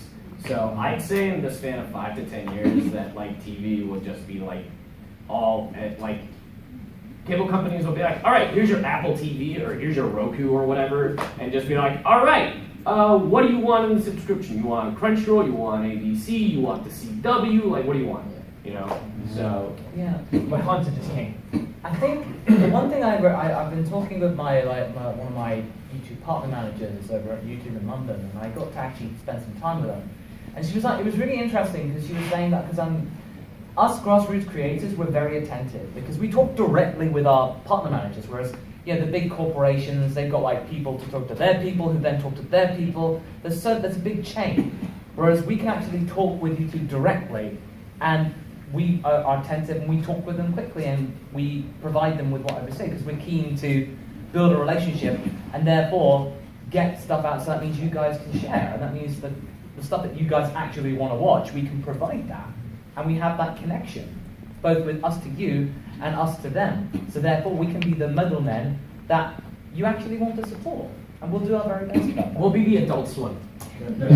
So I'd say in the span of 5 to 10 years that like TV will just be like all like cable companies will be like, all right, here's your Apple TV or here's your Roku or whatever, and just be like, all right, what do you want in the subscription? You want Crunchyroll? You want ABC? You want the CW? Like, what do you want? You know, so Yeah. But content just came. I think the one thing I've been talking with one of my YouTube partner managers over at YouTube in London, and I got to actually spend some time with her. And she was like, it was really interesting because she was saying that because us grassroots creators were very attentive because we talk directly with our partner managers, whereas the big corporations, they've got like people to talk to their people who then talk to their people. There's a big chain, whereas we can actually talk with YouTube directly, and we are attentive and we talk with them quickly and we provide them with whatever they say because we're keen to build a relationship and therefore get stuff out. So that means you guys can share, and that means that the stuff that you guys actually want to watch, we can provide that. And we have that connection, both with us to you and us to them. So therefore we can be the middlemen that you actually want to support. And we'll do our very best about that. We'll be the Adult Swim. Until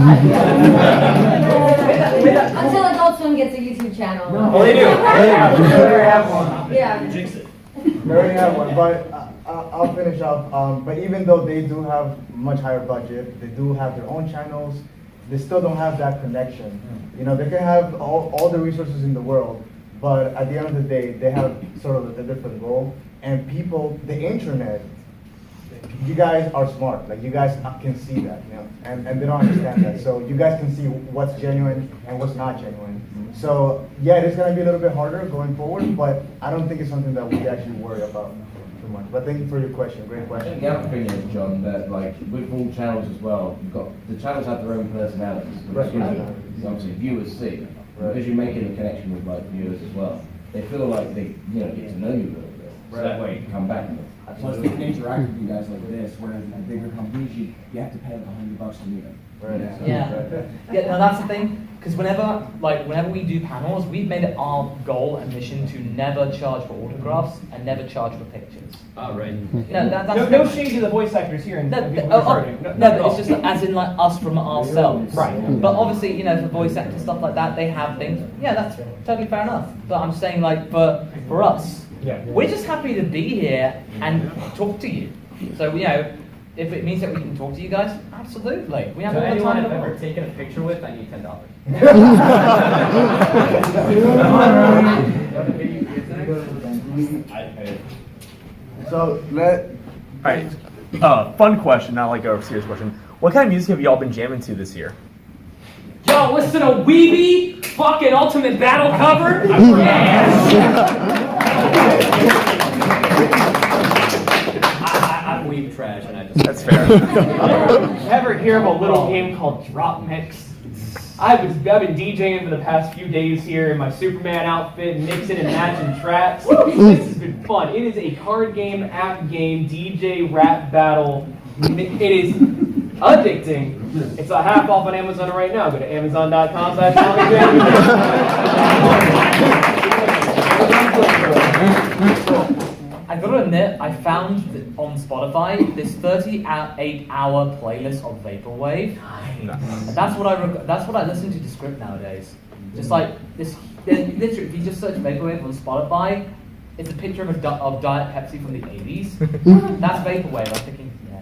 Adult Swim gets a YouTube channel. Well, they do. They already have one. Yeah. They already have one, but I'll finish up. But even though they do have much higher budget, they do have their own channels, they still don't have that connection. You know, they can have all the resources in the world, but at the end of the day, they have sort of a different role. And people, the internet, you guys are smart. Like, you guys can see that, you know, and they don't understand that. So you guys can see what's genuine and what's not genuine. So yeah, it's gonna be a little bit harder going forward, but I don't think it's something that we actually worry about too much. But thank you for your question. Great question. The other thing is, John, that like with all channels as well, you've got the channels have their own personalities, which obviously viewers see. Because you're making a connection with like viewers as well. They feel like they get to know you a little bit. So that way you can come back. Plus, they can interact with you guys like this, whereas in bigger companies, you have to pay like $100 to meet them. Right. Yeah, no, that's the thing. Because whenever we do panels, we've made it our goal and mission to never charge for autographs and never charge for pictures. oh right. No shade to the voice actors here. But it's just as in like us from ourselves. Right. But obviously, for voice actors, stuff like that, they have things. Yeah, that's totally fair enough. But I'm saying like for us, we're just happy to be here and talk to you. So if it means that we can talk to you guys, absolutely. We have To all the anyone time I've in the ever world. taken a picture with, I need $10. So let. Alright, fun question, not like a serious question. What kind of music have y'all been jamming to this year? Yo, listen to Weeby, fucking Ultimate Battle cover. I'm weeb trash, and I just. That's fair. Ever hear of a little game called Drop Mix? I've been DJing for the past few days here in my Superman outfit, mixing and matching tracks. This has been fun. It is a card game, app game, DJ rap battle. It is addicting. It's a half off on Amazon right now. Go to amazon.com/ComicDrake. I gotta admit, I found on Spotify this 38-hour playlist of Vaporwave. That's what I listen to script nowadays. Just like this, literally, if you just search Vaporwave on Spotify, it's a picture of Diet Pepsi from the 80s. That's Vaporwave. I'm thinking, yeah.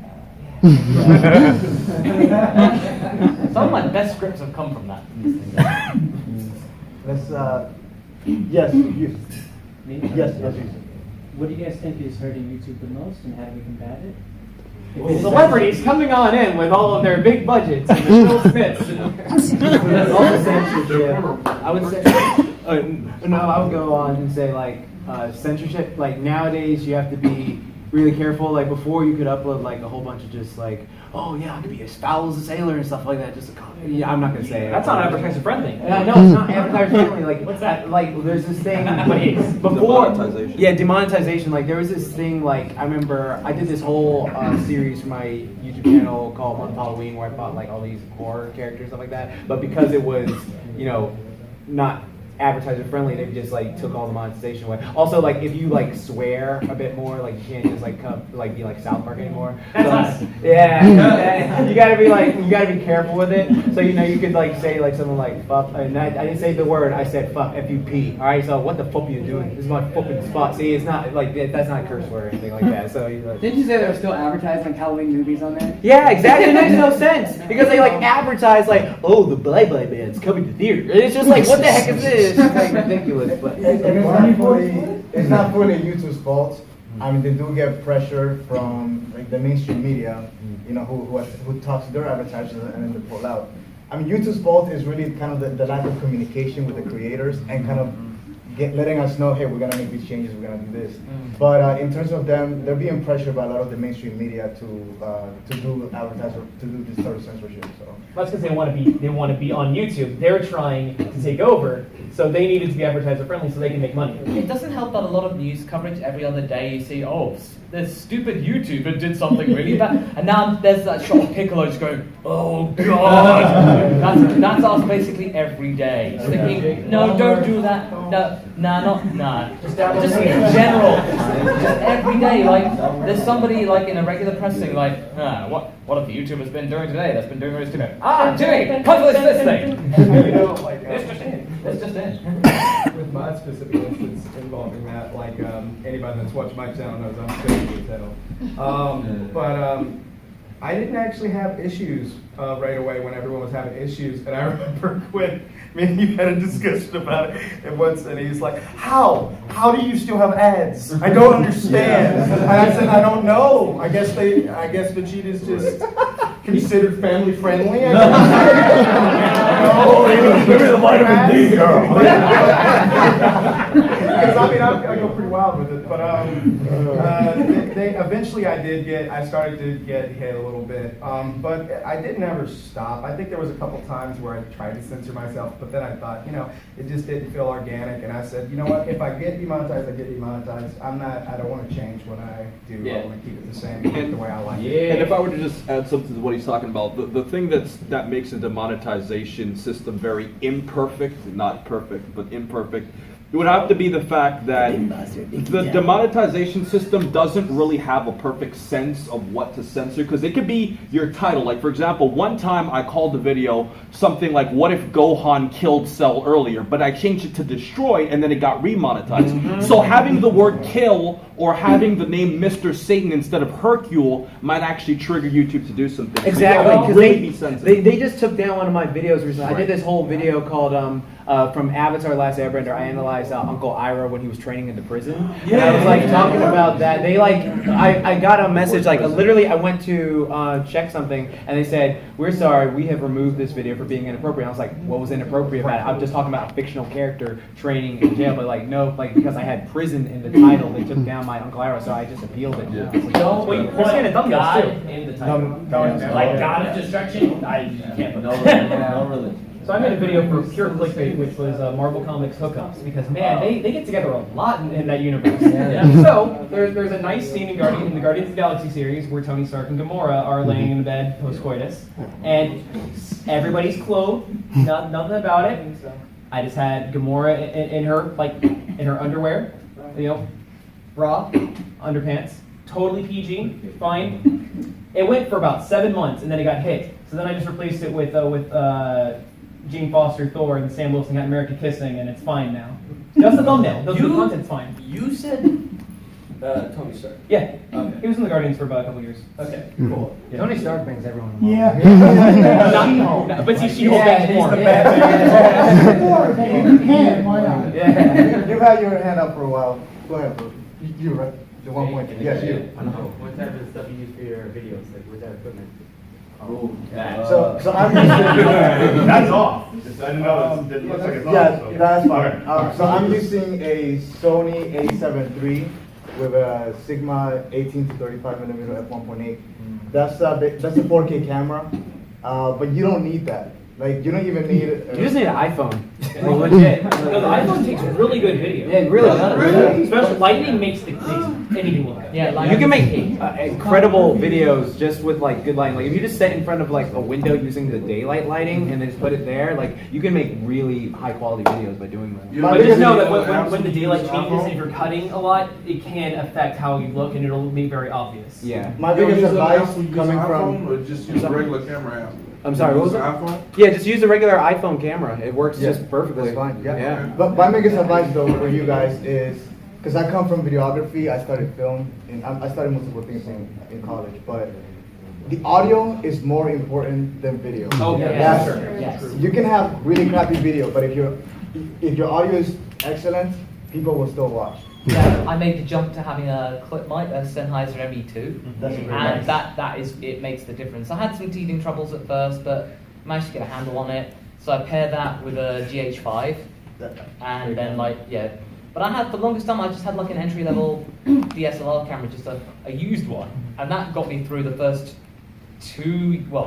Some of my best scripts have come from that. Let's. Yes. You. Yes. Yes. What do you guys think is hurting YouTube the most, and how do we combat it? Celebrities coming on in with all of their big budgets and the Will Smiths. All the censorship. I would say, no, I would go on and say like censorship. Like nowadays, you have to be really careful. Like before, you could upload like a whole bunch of just like, oh yeah, I could be as foul as a sailor and stuff like that. Just a comment. Yeah, I'm not gonna say it. That's not advertiser friendly. No, it's not advertiser friendly. Like what's that? Like there's this thing before. Demonetization. Yeah, demonetization. Like there was this thing. Like I remember I did this whole series for my YouTube channel called Month of Halloween, where I bought like all these horror characters and stuff like that. But because it was, not advertiser friendly, they just like took all the monetization away. Also, like if you like swear a bit more, like you can't just like be like South Park anymore. That's So, us. yeah, you gotta be careful with it. So you could like say like something like fuck, and I didn't say the word. I said fuck, FUP. All right, so what the fuck are you doing? This is my fucking spot. See, it's not like that's not a curse word or anything like that. So Didn't you say they were still advertising Halloween movies on there? yeah, exactly. It makes no sense because they like advertise like, oh, the Bye Bye Man's coming to theater. And it's just like, what the heck is this? It's just like ridiculous. But it's not fully YouTube's fault. I mean, they do get pressure from like the mainstream media, who talks to their advertisers and then they pull out. I mean, YouTube's fault is really kind of the lack of communication with the creators and kind of letting us know, hey, we're gonna make these changes, we're gonna do this. But in terms of them, they're being pressured by a lot of the mainstream media to do this sort of censorship. So That's because they want to be on YouTube. They're trying to take over, so they needed to be advertiser friendly so they can make money. It doesn't help that a lot of news coverage every other day you see, oh, this stupid YouTuber did something really bad, and now there's that shot of Piccolo just going, oh god. That's us basically every day. Just thinking, no, don't do that. No, nah. Just in general, just every day. Like there's somebody like in a regular press thing like, what have the YouTubers been doing today? That's been doing really stupid. Jimmy, publish this thing. It's just in. With my specific instance involving that, like anybody that's watched my channel knows I'm sick as hell. But I didn't actually have issues right away when everyone was having issues, and I remember when me and you had a discussion about it, and he's like, "How do you still have ads? I don't understand." And I said, "I don't know. I guess Vegeta's just considered family friendly." Maybe the vitamin D girl. Because I mean, I go pretty wild with it, but eventually I started to get hit a little bit, but I didn't ever stop. I think there was a couple times where I tried to censor myself, but then I thought, it just didn't feel organic, and I said, you know what, if I get demonetized, I get demonetized. I don't want to change what I do. Yeah. I want to keep it the same, the way I like it. And if I were to just add something to what he's talking about, the thing that makes the demonetization system very imperfect, not perfect, but imperfect, It would have to be the fact that the demonetization system doesn't really have a perfect sense of what to censor, because it could be your title. Like, for example, one time I called the video something like, what if Gohan killed Cell earlier? But I changed it to destroy, and then it got remonetized. So having the word kill or having the name Mr. Satan instead of Hercule might actually trigger YouTube to do something. Exactly, because really be sensitive. they just took down one of my videos recently. I did this whole video called from Avatar: Last Airbender. I analyzed Uncle Iroh when he was training into prison. And I was like talking about that. They I got a message like literally I went to check something and they said, "We're sorry, we have removed this video for being inappropriate." I was like, "What was inappropriate about it?" I'm just talking about a fictional character training in jail, but like no, like because I had prison in the title, they took down my Uncle Iroh, so I just appealed it. Don't wait, We're seeing a thumbnails God too. in the title. No, Like God of Destruction, I can't put No religion. So I made a video for pure clickbait, which was Marvel Comics hookups, because man, they get together a lot in that universe. So there's a nice scene in the Guardians of the Galaxy series where Tony Stark and Gamora are laying in the bed post-coitus, and everybody's clothed, nothing about it. I just had Gamora in her underwear, bra, underpants, totally PG, fine. It went for about 7 months, and then it got hit. So then I just replaced it with Jane Foster, Thor, and Sam Wilson got America kissing, and it's fine now. Just the thumbnail. The content's fine. You said Tony Stark. Yeah. Okay. He was in the Guardians for about a couple years. Okay. Cool. Yeah. Tony Stark brings everyone. Yeah. But see, she Yeah, bangs he's more. the bad You can, why not? Yeah. You've had your hand up for a while. Go ahead, bro. You're right. The 1 point. Yes, you. What type of stuff you use for your videos? Like, what type of equipment? So I'm using. That's off. I didn't know it looks like it's off. Yeah, So. that's fine. So I'm using a Sony A7 III with a Sigma 18 to 35 millimeter f1.8. That's a 4K camera, but you don't need that. Like, you don't even need it. You just need an iPhone. Like, legit. No, the iPhone takes really good video. Yeah, it really does. Really? Especially lightning makes anything look good. Yeah, you can make incredible videos just with like good lighting. Like if you just sit in front of like a window using the daylight lighting and then just put it there, like you can make really high quality videos by doing that. But just know that when the daylight changes, if you're cutting a lot, it can affect how you look, and it'll be very obvious. Yeah. My biggest advice coming iPhone, from. or just use a regular camera app? I'm sorry, what was it? iPhone? Yeah, just use a regular iPhone camera. It works just perfectly. That's fine. Yeah. But my biggest advice though for you guys is, because I come from videography, I studied film, and I studied multiple things in college, but the audio is more important than video. Oh, yeah. That's- Sure. Yes. You can have really crappy video, but if your audio is excellent, people will still watch. Yeah, I made the jump to having a clip mic, a Sennheiser ME2, That's very and nice. that is it makes the difference. I had some teething troubles at first, but managed to get a handle on it. So I paired that with a GH5, and then But I had for the longest time I just had like an entry level DSLR camera, just a used one, and that got me through the first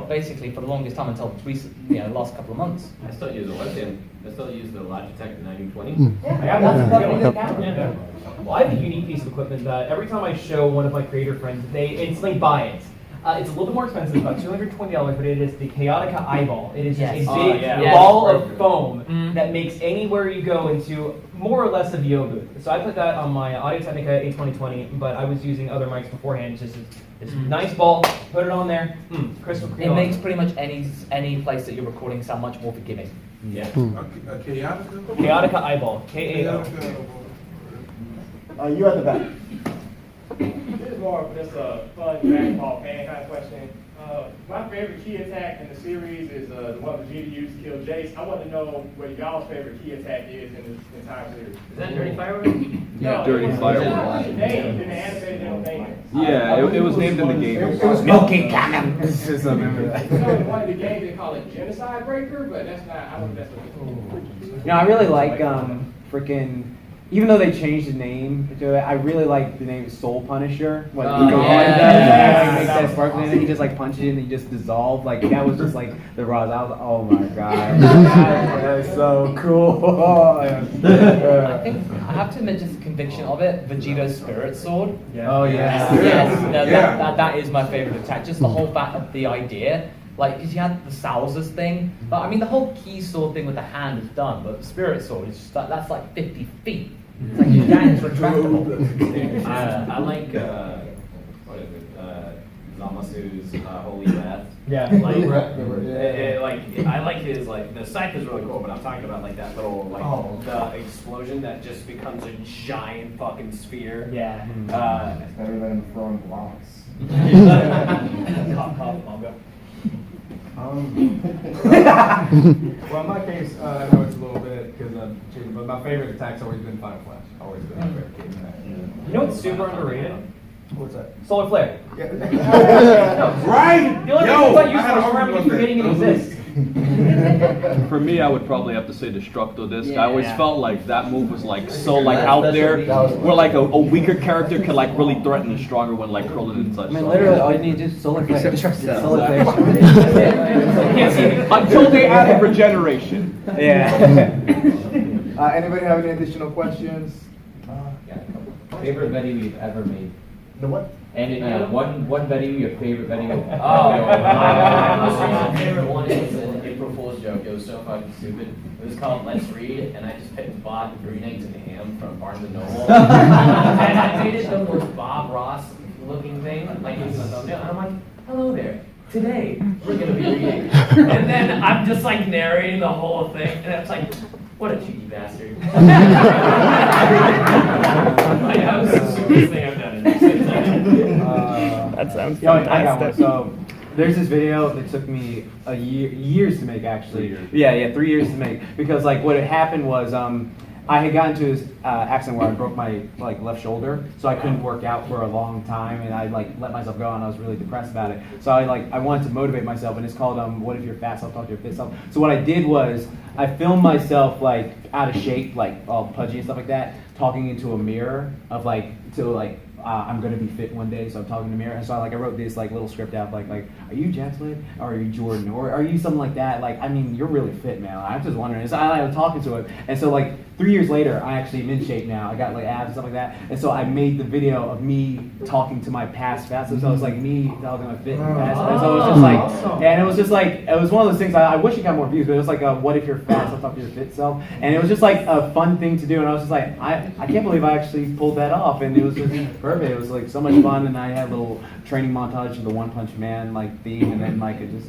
basically for the longest time until recently, last couple of months. I still use a webcam. I still use the Logitech 9020. Well, I have a unique piece of equipment that every time I show one of my creator friends, they instantly buy it. It's a little bit more expensive, about $220, but it is the Chaotica eyeball. It is just a big ball of foam that makes anywhere you go into more or less a VO booth. So I put that on my Audio-Technica A2020, but I was using other mics beforehand. It's just this nice ball, put it on there, crystal clear. It makes pretty much any place that you're recording sound much more forgiving. Yeah. A Chaotica? Chaotica eyeball, K-A-O. You at the back. This is more of just a fun Dragon Ball fan kind of question. My favorite key attack in the series is the one Vegeta used to kill Jace. I want to know what y'all's favorite key attack is in this entire series. Is that Dirty Firework? Yeah, Dirty Firework. It was named in the animated entertainment. Yeah, it was named in the game. It was Milking Qaaman. This is remember that. In one of the games they call it Genocide Breaker, but that's not. I don't think that's what it's I really like even though they changed the name to it, I really like the name Soul Punisher. When he makes that sparkling and he just like punches it and he just dissolves. Like that was just like the raw. I was like, oh my god, that is so cool. I think I have to admit just the conviction of it. Vegeta's Spirit Sword. Oh yeah. Yes. No, that is my favorite attack. Just the whole fact of the idea Like, because you had the Salzers thing, but I mean, the whole key sword thing with the hand is done, but the spirit sword is just that's like 50 feet. It's like giant retractable. I like what is it? Zamasu's Holy Wrath. Yeah. Like, I like his like the scythe is really cool, but I'm talking about like that little like the explosion that just becomes a giant fucking sphere. Yeah. It's better than throwing blocks. Manga. Well, in my case, I know it's a little bit because I'm cheating, but my favorite attack's always been Final Flash. Always been my favorite key attack. You know what's super underrated? What's that? Solar flare. Yeah. Right? The only reason it's not used for programming is forgetting it exists. For me, I would probably have to say Destructo Disc. I always felt like that move was like so like out there, where like a weaker character could like really threaten a stronger one, like Krillin and such. I mean, literally, all you need is just solar flare. Solar flare. Until they added regeneration. Yeah. Anybody have any additional questions? Favorite video you've ever made? The what? And one video, your favorite video. My most recent favorite one is an April Fool's joke. It was so fucking stupid. It was called Let's Read, and I just picked Bob, green eggs, and ham from Barnes and Noble. And I made it the most Bob Ross looking thing, like it was a thumbnail. And I'm like, hello there. Today, we're going to be reading. And then I'm just like narrating the whole thing, and it's like, what a cheeky bastard. Like, that was the stupidest thing I've done. That sounds I got one. fantastic. So there's this video that took me years to make actually. 3 years. Yeah, 3 years to make, because like what had happened was I had gotten into this accident where I broke my like left shoulder, so I couldn't work out for a long time, and I like let myself go, and I was really depressed about it. So I wanted to motivate myself, and it's called What If You're Fat? I'll talk to your fit self. So what I did was I filmed myself like out of shape, like all pudgy and stuff like that, talking into a mirror of like I'm gonna be fit one day, so I'm talking in the mirror. And so I wrote this like little script out, like are you JaxBlade, or are you Jordan, or are you something like that? Like, I mean, you're really fit, man. I'm just wondering. So I was talking to him, and so like 3 years later, I actually am in shape now. I got like abs and stuff like that, and so I made the video of me talking to my past fat self. So it was like me talking to my fit and past. And so it was just like, and it was just like, it was one of those things. I wish it got more views, but it was like, what if you're fat? So I'll talk to your fit self, and it was just like a fun thing to do. And I was just like, I can't believe I actually pulled that off, and it was just perfect. It was like so much fun, and I had a little training montage of the One Punch Man like theme, and then like it was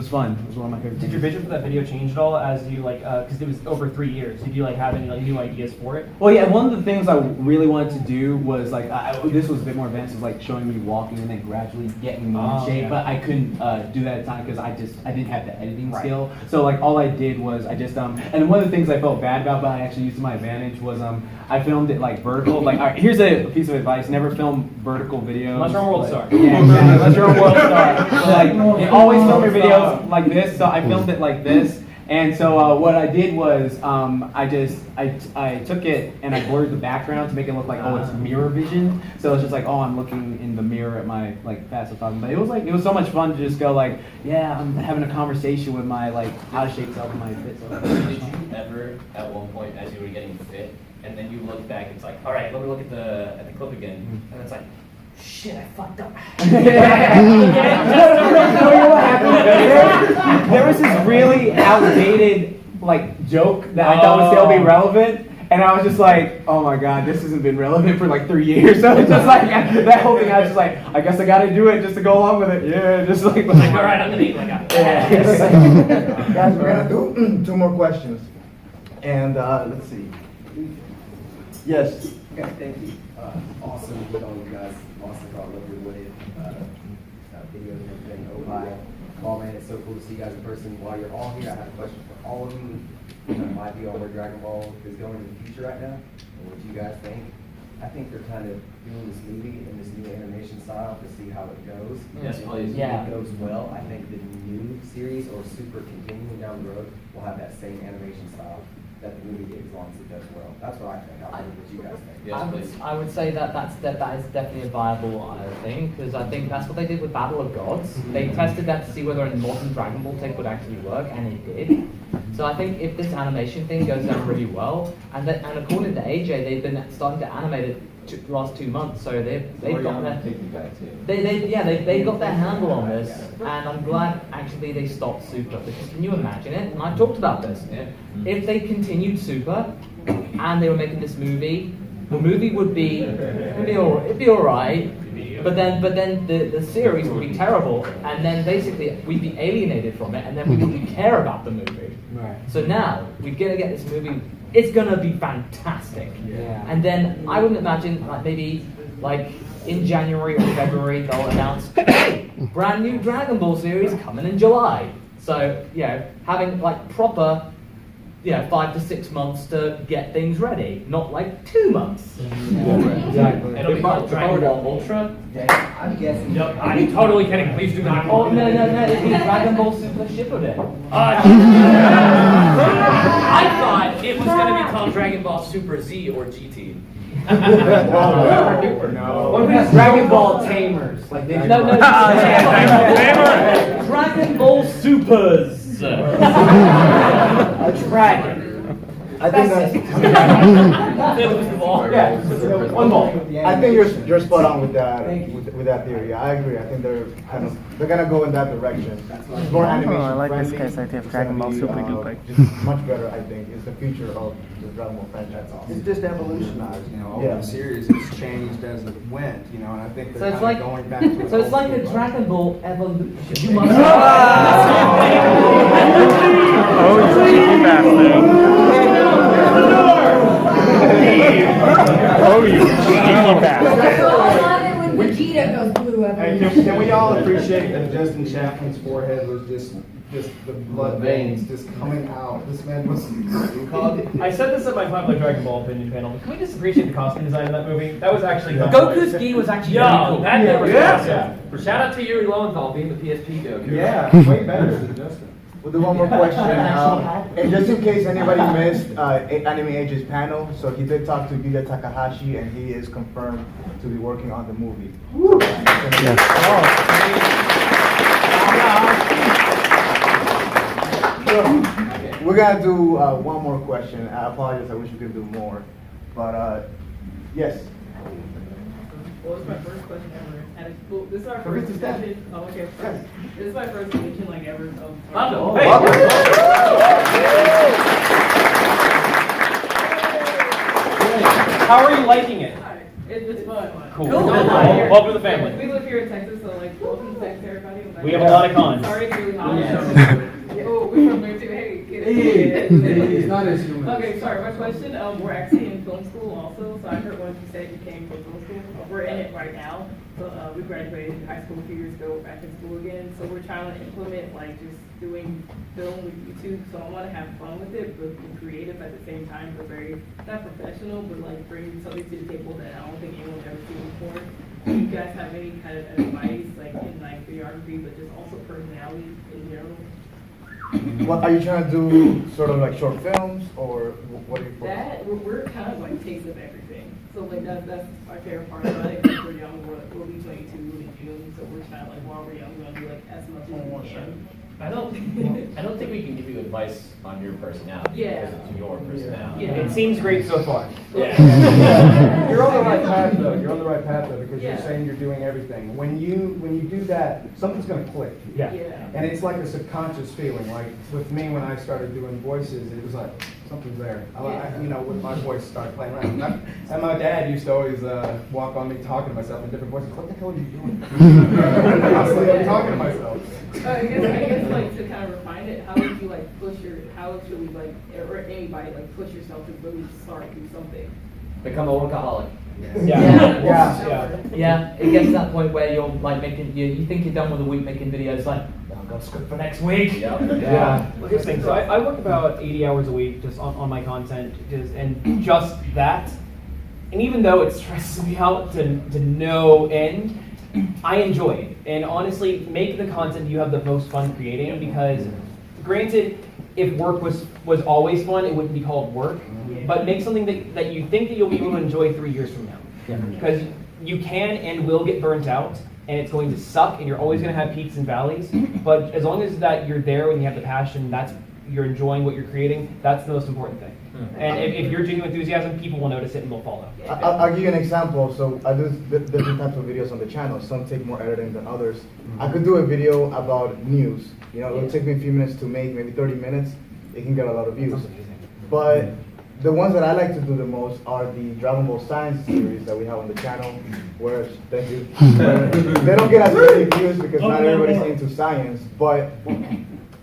fun. It was one of my favorite things. Did your vision for that video change at all as you like, because it was over 3 years? Did you like have any like new ideas for it? Well, yeah, one of the things I really wanted to do was like, this was a bit more advanced, was like showing me walking and then gradually getting more in shape, but I couldn't do that at the time because I didn't have the editing skill. So like all I did was I just and one of the things I felt bad about, but I actually used to my advantage, was I filmed it like vertical. Like, all right, here's a piece of advice: never film vertical videos. Unless you're a world star. Yeah, exactly. Unless you're a world star. So, like, you always film your videos like this. So I filmed it like this. And so what I did was I took it and I blurred the background to make it look like, oh, it's mirror vision. So it's just like, oh, I'm looking in the mirror at my like fast talking. But it was so much fun to just go like, yeah, I'm having a conversation with my like out of shape self and my fit self. Did you ever at one point as you were getting fit, and then you look back, it's like, all right, let me look at the clip again, and it's like, shit, I fucked up. There was this really outdated like joke that I thought would still be relevant, and I was just like, oh my god, this hasn't been relevant for like 3 years. So it's just like that whole thing. I was just like, I guess I got to do it just to go along with it. Yeah, just like all right, I'm gonna eat like a. Guys, we're gonna do 2 more questions, and let's see. Yes. Okay, thank you. Awesome to meet all you guys. Awesome to love your way videos and everything. Oh my, Qaaman, it's so cool to see you guys in person. While you're all here, I have a question for all of you. My view on where Dragon Ball is going in the future right now, and what you guys think. I think they're kind of doing this movie in this new animation style to see how it goes. Yes, please. If it goes well, I think the new series or Super continuing down the road will have that same animation style that the movie did, as long as it does well. That's what I think. I don't know what you guys think. Yes, please. I would say that is definitely a viable thing, because I think that's what they did with Battle of Gods. They tested that to see whether a modern Dragon Ball take would actually work, and it did. So I think if this animation thing goes down really well, and according to AJ, they've been starting to animate it last 2 months. So they've got their they got their handle on this, and I'm glad actually they stopped Super, because can you imagine it? And I've talked about this. If they continued Super and they were making this movie, the movie would be it'd be all right. But then the series would be terrible, and then basically we'd be alienated from it, and then we wouldn't care about the movie. Right. So now we're gonna get this movie. It's gonna be fantastic. Yeah. And then I wouldn't imagine maybe in January or February they'll announce, hey, brand new Dragon Ball series coming in July. So having proper 5 to 6 months to get things ready, not 2 months. Exactly. It'll be called Dragon Ball Ultra. I'm guessing. Yep, I'm totally kidding. Please do not. Oh no! It'd be Dragon Ball Super Shippuden. I thought it was going to be called Dragon Ball Super Z or GT. No. What if it's Dragon Ball Tamers? No. Dragon Ball Supers. A dragon. I think that's. One ball. I think you're spot on with that theory. I agree. I think they're gonna go in that direction. It's more animation I like this friendly. guy's idea of Dragon Ball Super Duper. Just much better, I think, is the future of the Dragon Ball franchise. It's just evolutionized, over the series. It's changed as it went, and I think they're kind of going back to. So it's like a Dragon Ball evolution. You must. Oh, you cheeky bastard. Oh, you cheeky bastard. When Vegeta goes blue. Hey, can we all appreciate that Justin Chaplin's forehead was just the blood veins just coming out? This man was. I said this at my popular Dragon Ball opinion panel. Can we just appreciate the costume design in that movie? That was actually Goku's gi was actually really cool. That never Yeah. Shout out to Yuri Lowenthal being the PSP Goku. Yeah, way better than Justin. We'll do one more question. And just in case anybody missed Anime Age's panel, so he did talk to Yuya Takahashi, and he is confirmed to be working on the movie. We're gonna do one more question. I apologize. I wish we could do more, but yes. Well, it's my first question ever at a school. This is our So first this is that. convention. Oh, okay. This is my first convention ever. Welcome. Hey. How are you liking it? It's fun. Cool. Welcome to the family. We live here in Texas, so welcome to Texas, everybody. We have a lot of cons. Sorry, it's really hot. Yeah. Oh, we're from there too. Hey, get it. It's not as human. Okay, sorry. My question. We're actually in film school also, so I heard one of you said you came from film school. We're in it right now. So we graduated high school a few years ago, back in school again. So we're trying to implement just doing film with YouTube. So I want to have fun with it, but be creative at the same time. But very not professional, but bringing something to the table that I don't think anyone's ever seen before. Do you guys have any kind of advice, in videography, but just also personality in general? What are you trying to do? Sort of like short films, or what are you? That we're kind of taste of everything. So that's my favorite part about it. Because we're young, we'll be 22 in June, so we're trying to while we're young, we're gonna do as much as we can. I don't think we can give you advice on your personality. Yeah. Because it's your personality. Yeah. It seems great so far. Yeah. You're on the right path though. You're on the right path though, because Yeah. you're saying you're doing everything. When you do that, something's gonna click. Yeah. And it's like a subconscious feeling. Like with me, when I started doing voices, it was like something's there. With my voice started playing around. And my dad used to always walk on me talking to myself in different voices. What the hell are you doing? I'm talking to myself. I guess to kind of refine it, how would you how should we or anybody push yourself to really start do something? Become a workaholic. Yeah, it gets to that point where you're making, you think you're done with a week making videos, I've got a script for next week. Yeah. Here's the thing. So I work about 80 hours a week just on my content, and just that. And even though it stresses me out to no end, I enjoy it. And honestly, make the content you have the most fun creating, because granted, if work was always fun, it wouldn't be called work. But make something that you think that you'll be able to enjoy 3 years from now. Because you can and will get burnt out, and it's going to suck, and you're always going to have peaks and valleys. But as long as that you're there and you have the passion, you're enjoying what you're creating, that's the most important thing. And if you're genuine enthusiasm, people will notice it and they'll follow. I'll give you an example. So I do different types of videos on the channel. Some take more editing than others. I could do a video about news. You know, it'll take me a few minutes to make, maybe 30 minutes. It can get a lot of views. But the ones that I like to do the most are the Dragon Ball Science series that we have on the channel, where, thank you, they don't get as many views because not everybody's into science, but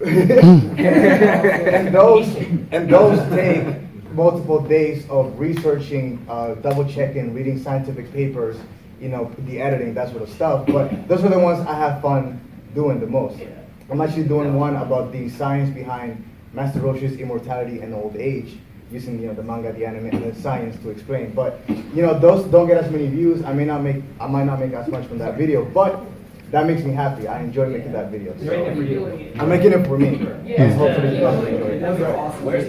and those take multiple days of researching, double checking, reading scientific papers, you know, the editing, that sort of stuff. But those are the ones I have fun doing the most. I'm actually doing one about the science behind Master Roshi's immortality and old age, using, you know, the manga, the anime, and the science to explain. But you know, those don't get as many views. I might not make as much from that video, but that makes me happy. I enjoy making that video. So I'm making it for me. And hopefully you guys will enjoy it. Where's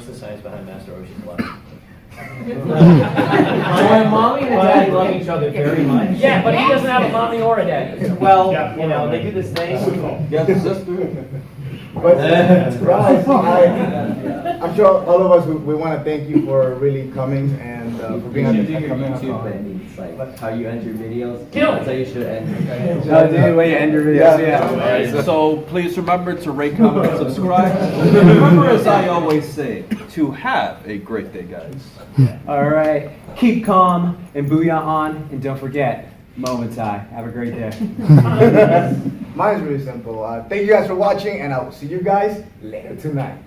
the science behind Master Roshi's life? My mommy and daddy love each other very much. Yeah, but he doesn't have a mommy or a daddy. Well, you know, they do this thing. But guys, I'm sure all of us, we want to thank you for really coming and for being on the KamehaCon. Like how you end your videos. Kill. That's how you should end. Oh, dude, way you end your videos. Yeah. Alright, so please remember to rate, comment, and subscribe. Remember, as I always say, to have a great day, guys. All right. Keep calm and booyah on, and don't forget, Momentai. Have a great day. Mine's really simple. Thank you guys for watching, and I will see you guys later tonight.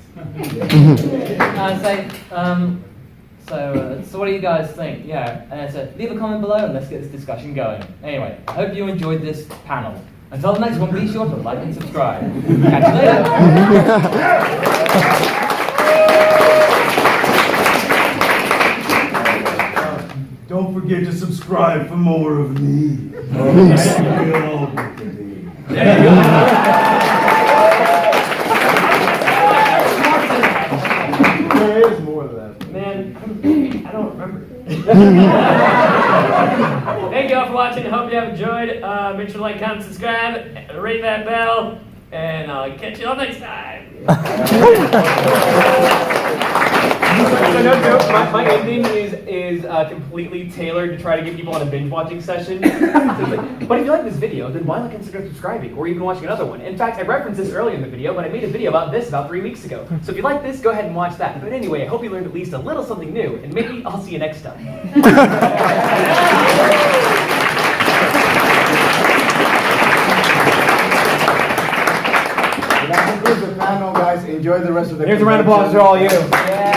So what do you guys think? Yeah, and so leave a comment below and let's get this discussion going. Anyway, I hope you enjoyed this panel. Until the next one, be sure to like and subscribe. Catch you later. Don't forget to subscribe for more of me. There is more of that. Man, I don't remember. Thank you all for watching. I hope you have enjoyed. Make sure to like, comment, subscribe, ring that bell, and I'll catch you all next time. So no joke, my ending is completely tailored to try to get people on a binge watching session. So it's like, but if you like this video, then why not consider subscribing or even watching another one? In fact, I referenced this earlier in the video, but I made a video about this about 3 weeks ago. So if you like this, go ahead and watch that. But anyway, I hope you learned at least a little something new, and maybe I'll see you next time. That concludes the panel, guys. Enjoy the rest of the Here's a round of applause for all you. Yeah.